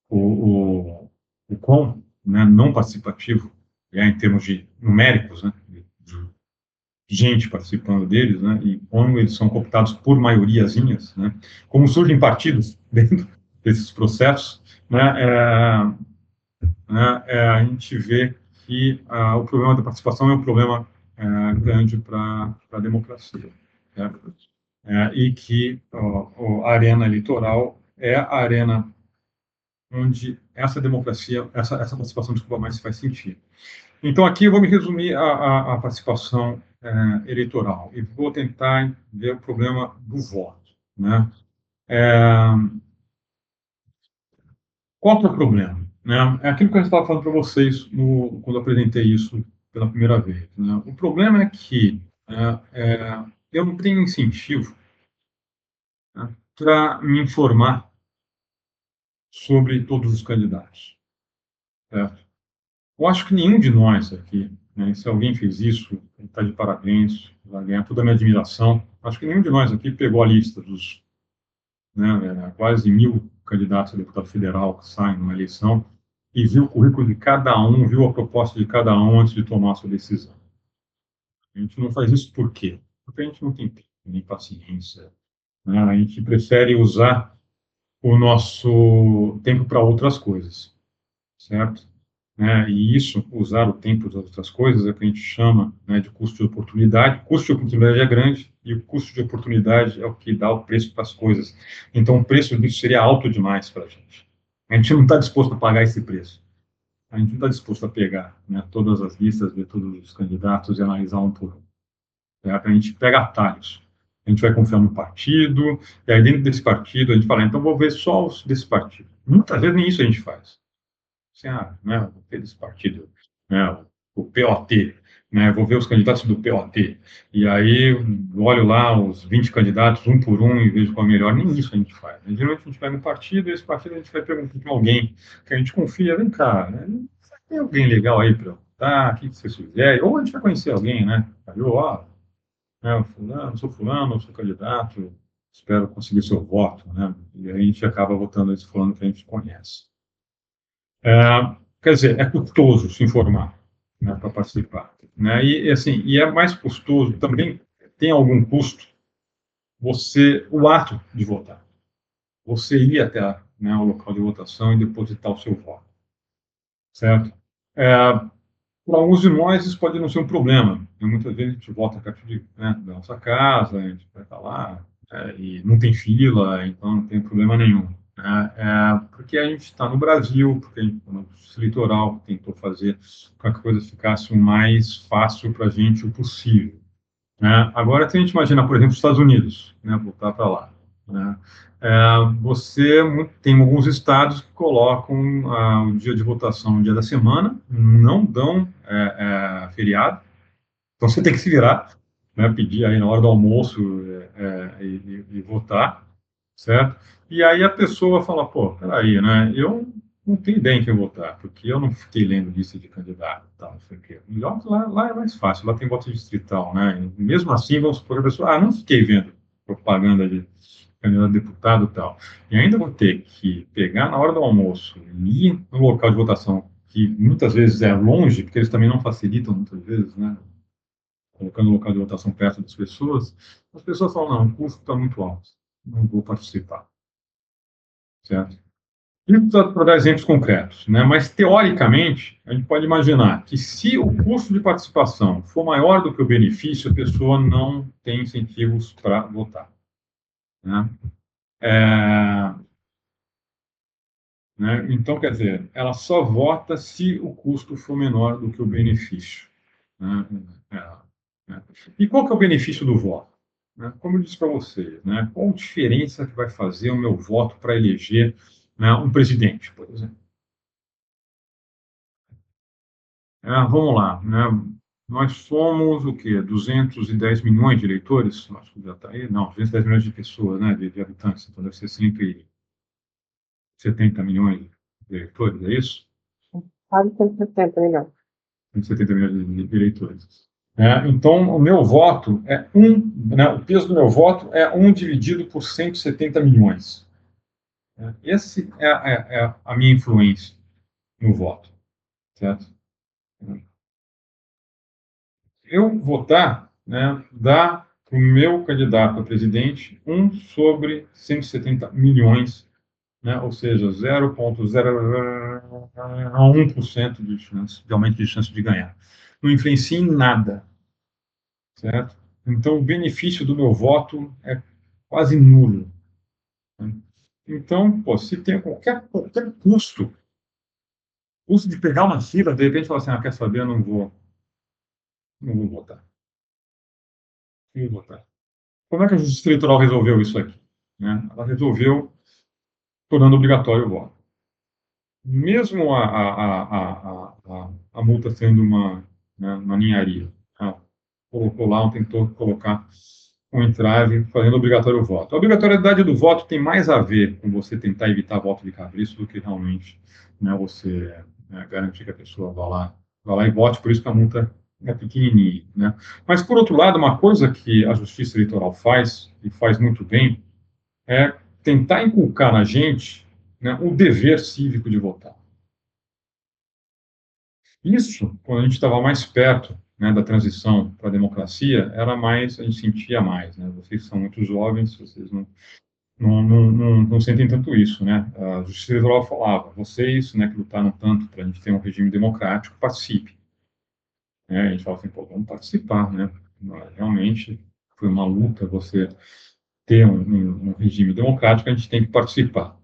o quão, né, não participativo em termos de numéricos, né, de gente participando deles, né, e como eles são cooptados por maioriazinhas, né, como surgem partidos dentro desses processos, né, a gente vê que o problema da participação é um problema grande para a democracia. Certo? E que a arena eleitoral é a arena onde essa democracia, essa participação, desculpa, mais faz sentido. Então, aqui eu vou me resumir a participação eleitoral e vou tentar ver o problema do voto. Né? Qual que é o problema? Né? É aquilo que eu estava falando para vocês quando eu apresentei isso pela primeira vez. Né? O problema é que eu não tenho incentivo, né, para me informar sobre todos os candidatos. Certo? Eu acho que nenhum de nós aqui, né, se alguém fez isso, está de parabéns, vai ganhar toda a minha admiração. Acho que nenhum de nós aqui pegou a lista dos, né, quase 1.000 candidatos a deputado federal que saem numa eleição e viu o currículo de cada um, viu a proposta de cada um antes de tomar a sua decisão. A gente não faz isso por quê? Porque a gente não tem tempo, nem paciência. Né? A gente prefere usar o nosso tempo para outras coisas, certo? E isso, usar o tempo para outras coisas, é o que a gente chama, né, de custo de oportunidade. O custo de oportunidade é grande e o custo de oportunidade é o que dá o preço para as coisas. Então, o preço disso seria alto demais para a gente. A gente não está disposto a pagar esse preço. A gente não está disposto a pegar, né, todas as listas, ver todos os candidatos e analisar um por um. A gente pega atalhos. A gente vai confiar no partido, e aí dentro desse partido a gente fala, então vou ver só os desse partido. Muitas vezes nem isso a gente faz. Assim, né, vou ver desse partido, né, o POT, né, vou ver os candidatos do POT. E aí olho lá os 20 candidatos, um por um, e vejo qual é melhor. Nem isso a gente faz. Né? Geralmente a gente pega um partido, e esse partido a gente vai perguntar para alguém que a gente confia, vem cá, né, tem alguém legal aí para votar, o que vocês fizerem? Ou a gente vai conhecer alguém, né? Fulano, sou candidato, espero conseguir seu voto, né? E aí a gente acaba votando esse fulano que a gente conhece. Quer dizer, é custoso se informar, né, para participar. Né? E é mais custoso, também tem algum custo, o ato de votar. Você ir até, o local de votação e depositar o seu voto. Certo? Para alguns de nós, isso pode não ser um problema. Muitas vezes a gente volta perto da nossa casa, a gente vai estar lá, e não tem fila, então não tem problema nenhum. Porque a gente está no Brasil, porque a gente está no litoral, tentou fazer com que a coisa ficasse o mais fácil para a gente o possível. Agora, se a gente imaginar, por exemplo, os Estados Unidos, voltar para lá, né? Você tem alguns estados que colocam o dia de votação no dia da semana, não dão feriado, então você tem que se virar, né, pedir aí na hora do almoço e votar, certo? E aí a pessoa fala, pô, peraí, né, eu não tenho ideia em quem votar, porque eu não fiquei lendo lista de candidato, tal, não sei o quê. Lá é mais fácil, lá tem voto distrital, né? E mesmo assim, vamos supor que a pessoa, não fiquei vendo propaganda de candidato a deputado e tal. E ainda vou ter que pegar na hora do almoço e ir no local de votação, que muitas vezes é longe, porque eles também não facilitam muitas vezes, né? Colocando o local de votação perto das pessoas, as pessoas falam, não, o custo está muito alto, não vou participar, certo? Isso para dar exemplos concretos, né? Mas, teoricamente, a gente pode imaginar que se o custo de participação for maior do que o benefício, a pessoa não tem incentivos para votar, né? Então, quer dizer, ela só vota se o custo for menor do que o benefício, né? E qual que é o benefício do voto? Como eu disse para vocês, qual a diferença que vai fazer o meu voto para eleger um presidente, por exemplo? Vamos lá, nós somos o quê? 210 milhões de eleitores? Acho que já está aí. Não, 210 milhões de pessoas, de habitantes, então deve ser 170 milhões de eleitores, é isso? Quase 170 milhões. 170 milhões de eleitores. Então, o meu voto o peso do meu voto é 1 dividido por 170 milhões. Essa é a minha influência no voto, certo? Eu votar, dá para o meu candidato a presidente 1 sobre 170 milhões, ou seja, 0,01% de aumento de chance de ganhar. Não influencia em nada, certo? Então, o benefício do meu voto é quase nulo. Então, se tem qualquer custo de pegar uma fila, de repente falar assim, quer saber, eu não vou votar. Não vou votar. Como é que a Justiça Eleitoral resolveu isso aqui? Ela resolveu tornando obrigatório o voto. Mesmo a multa sendo uma ninharia, colocou lá, tentou colocar um entrave fazendo obrigatório o voto. A obrigatoriedade do voto tem mais a ver com você tentar evitar voto de cabresto do que realmente você garantir que a pessoa vá lá e vote, por isso que a multa é pequenininha. Mas, por outro lado, uma coisa que a Justiça Eleitoral faz, e faz muito bem, é tentar inculcar na gente o dever cívico de votar. Isso, quando a gente estava mais perto da transição para a democracia, a gente sentia mais. Vocês são muito jovens, vocês não sentem tanto isso. A Justiça Eleitoral falava, vocês que lutaram tanto para a gente ter um regime democrático, participe. A gente falava assim, vamos participar. Realmente, foi uma luta você ter um regime democrático, a gente tem que participar.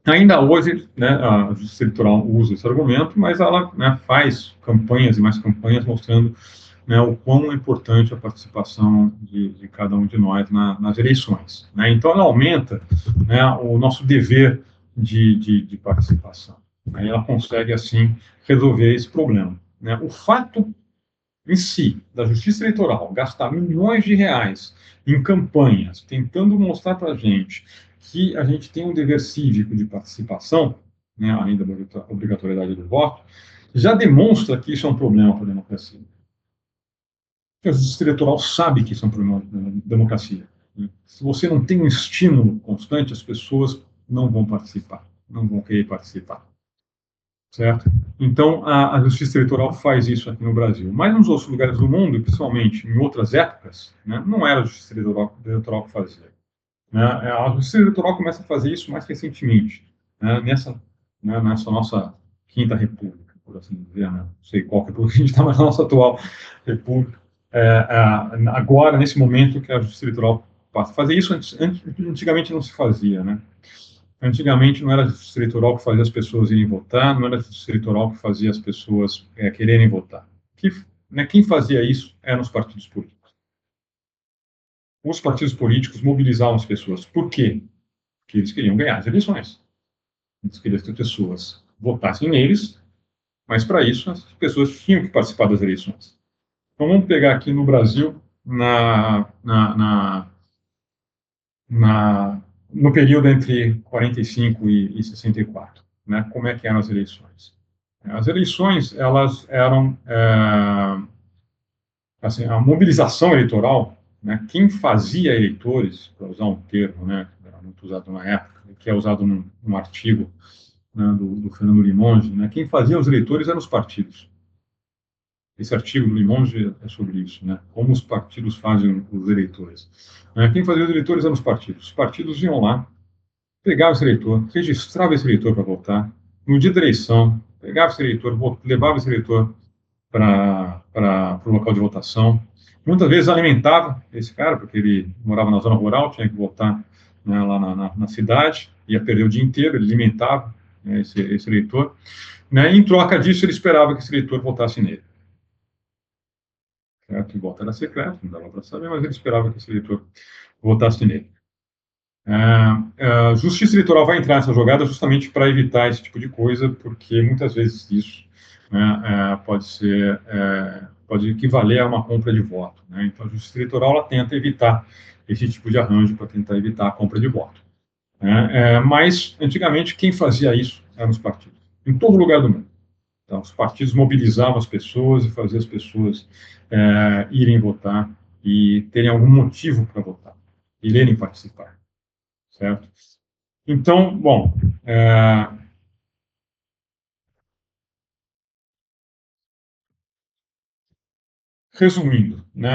Ainda hoje, a Justiça Eleitoral usa esse argumento, mas ela faz campanhas e mais campanhas mostrando o quão é importante a participação de cada um de nós nas eleições. Então, ela aumenta o nosso dever de participação. Aí ela consegue, assim, resolver esse problema. O fato em si, da Justiça Eleitoral, gastar milhões de reais em campanhas, tentando mostrar para a gente que a gente tem um dever cívico de participação, além da obrigatoriedade do voto, já demonstra que isso é um problema para a democracia. A Justiça Eleitoral sabe que isso é um problema para a democracia. Se você não tem um estímulo constante, as pessoas não vão participar, não vão querer participar. Certo? Então, a Justiça Eleitoral faz isso aqui no Brasil. Mas nos outros lugares do mundo, principalmente em outras épocas, não era a Justiça Eleitoral que fazia. A Justiça Eleitoral começa a fazer isso mais recentemente, nessa nossa Quinta República. por assim dizer, né? Não sei qual república a gente está, mas na nossa atual república, agora, nesse momento que a justiça eleitoral passa a fazer isso, antigamente não se fazia, né? Antigamente não era a justiça eleitoral que fazia as pessoas irem votar, não era a justiça eleitoral que fazia as pessoas quererem votar. Quem fazia isso eram os partidos políticos. Os partidos políticos mobilizavam as pessoas. Por quê? Porque eles queriam ganhar as eleições. Eles queriam que as pessoas votassem neles, mas para isso as pessoas tinham que participar das eleições. Então vamos pegar aqui no Brasil, no período entre 45 e 64, né? Como é que eram as eleições? As eleições, elas eram, assim, a mobilização eleitoral, né? Quem fazia eleitores, para usar um termo, né, que era muito usado na época, que é usado num artigo, né, do Fernando Limonge, né? Quem fazia os eleitores eram os partidos. Esse artigo do Limonge é sobre isso, né? Como os partidos fazem os eleitores. Quem fazia os eleitores eram os partidos. Os partidos iam lá, pegavam esse eleitor, registravam esse eleitor para votar. No dia da eleição, pegava esse eleitor, levava esse eleitor para o local de votação. Muitas vezes alimentava esse cara, porque ele morava na zona rural, tinha que votar, né, lá na cidade, ia perder o dia inteiro, ele alimentava, né, esse eleitor. Né, e em troca disso, ele esperava que esse eleitor votasse nele. Certo? O voto era secreto, não dava para saber, mas ele esperava que esse eleitor votasse nele. A Justiça Eleitoral vai entrar nessa jogada justamente para evitar esse tipo de coisa, porque muitas vezes isso, né, pode equivaler a uma compra de voto. Né? Então, a Justiça Eleitoral ela tenta evitar esse tipo de arranjo para tentar evitar a compra de voto. Né? Mas, antigamente, quem fazia isso eram os partidos, em todo lugar do mundo. Então, os partidos mobilizavam as pessoas e faziam as pessoas irem votar e terem algum motivo para votar, irem participar, certo? Então, bom, resumindo, né,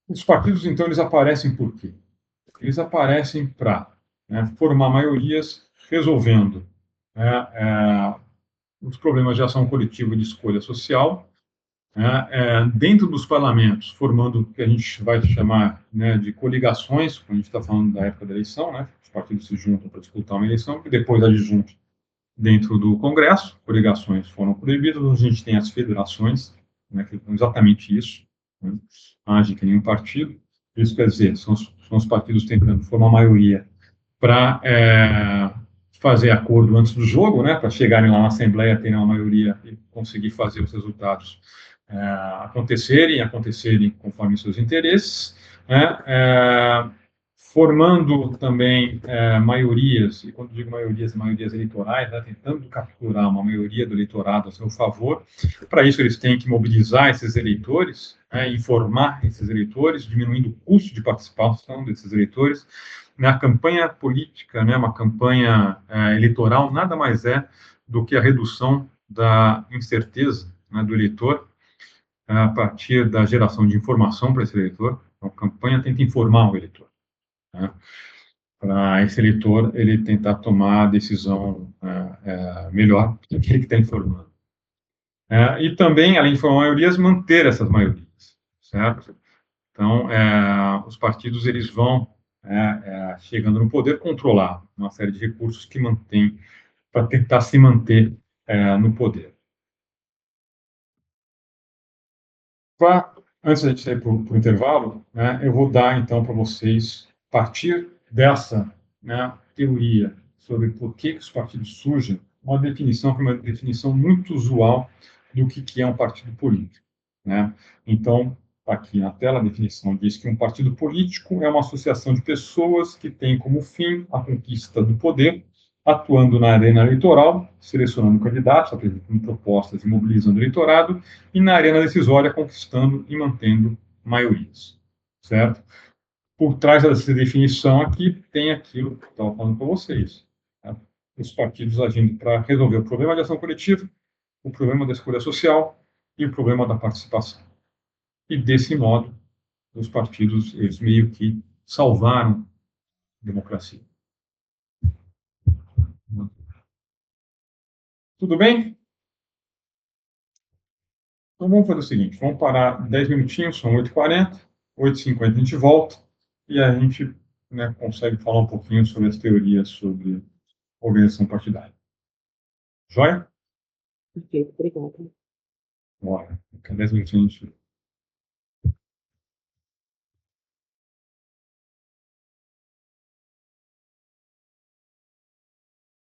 os partidos, então, eles aparecem por quê? Eles aparecem para, né, formar maiorias resolvendo, né, os problemas de ação coletiva e de escolha social, dentro dos parlamentos, formando o que a gente vai chamar, né, de coligações, quando a gente está falando da época da eleição, né, os partidos se juntam para disputar uma eleição, e depois adjuntam dentro do Congresso, coligações foram proibidas, a gente tem as federações, né, que são exatamente isso, né, agem que nem um partido, isso quer dizer, são os partidos tentando formar maioria para fazer acordo antes do jogo, né, para chegarem lá na Assembleia, terem uma maioria e conseguir fazer os resultados acontecerem conforme seus interesses, né, formando também maiorias, e quando digo maiorias eleitorais, né, tentando capturar uma maioria do eleitorado a seu favor. Para isso, eles têm que mobilizar esses eleitores, informar esses eleitores, diminuindo o custo de participação desses eleitores. A campanha política, né, uma campanha eleitoral, nada mais é do que a redução da incerteza, né, do eleitor, a partir da geração de informação para esse eleitor. Então, a campanha tenta informar o eleitor, né, para esse eleitor ele tentar tomar a decisão melhor do que ele está informando. E também, além de formar maiorias, manter essas maiorias, certo? Então, os partidos eles vão, chegando no poder, controlar uma série de recursos que mantém, para tentar se manter no poder. Antes de a gente sair para o intervalo, né, eu vou dar, então, para vocês, a partir dessa, né, teoria sobre por que os partidos surgem, uma definição que é uma definição muito usual do que é um partido político. Né? Então, aqui na tela, a definição diz que um partido político é uma associação de pessoas que tem como fim a conquista do poder, atuando na arena eleitoral, selecionando candidatos, apresentando propostas e mobilizando o eleitorado, e na arena decisória, conquistando e mantendo maiorias, certo? Por trás dessa definição aqui, tem aquilo que eu estava falando para vocês, né? Os partidos agindo para resolver o problema de ação coletiva, o problema da escolha social e o problema da participação. E, desse modo, os partidos, eles meio que salvaram a democracia. Tudo bem? Então, vamos fazer o seguinte, vamos parar 10 minutinhos, são 8h40, 8h50 a gente volta, e a gente, né, consegue falar um pouquinho sobre as teorias sobre organização partidária. Joia? Perfeito, obrigada. Bora. Daqui a 10 minutinhos a gente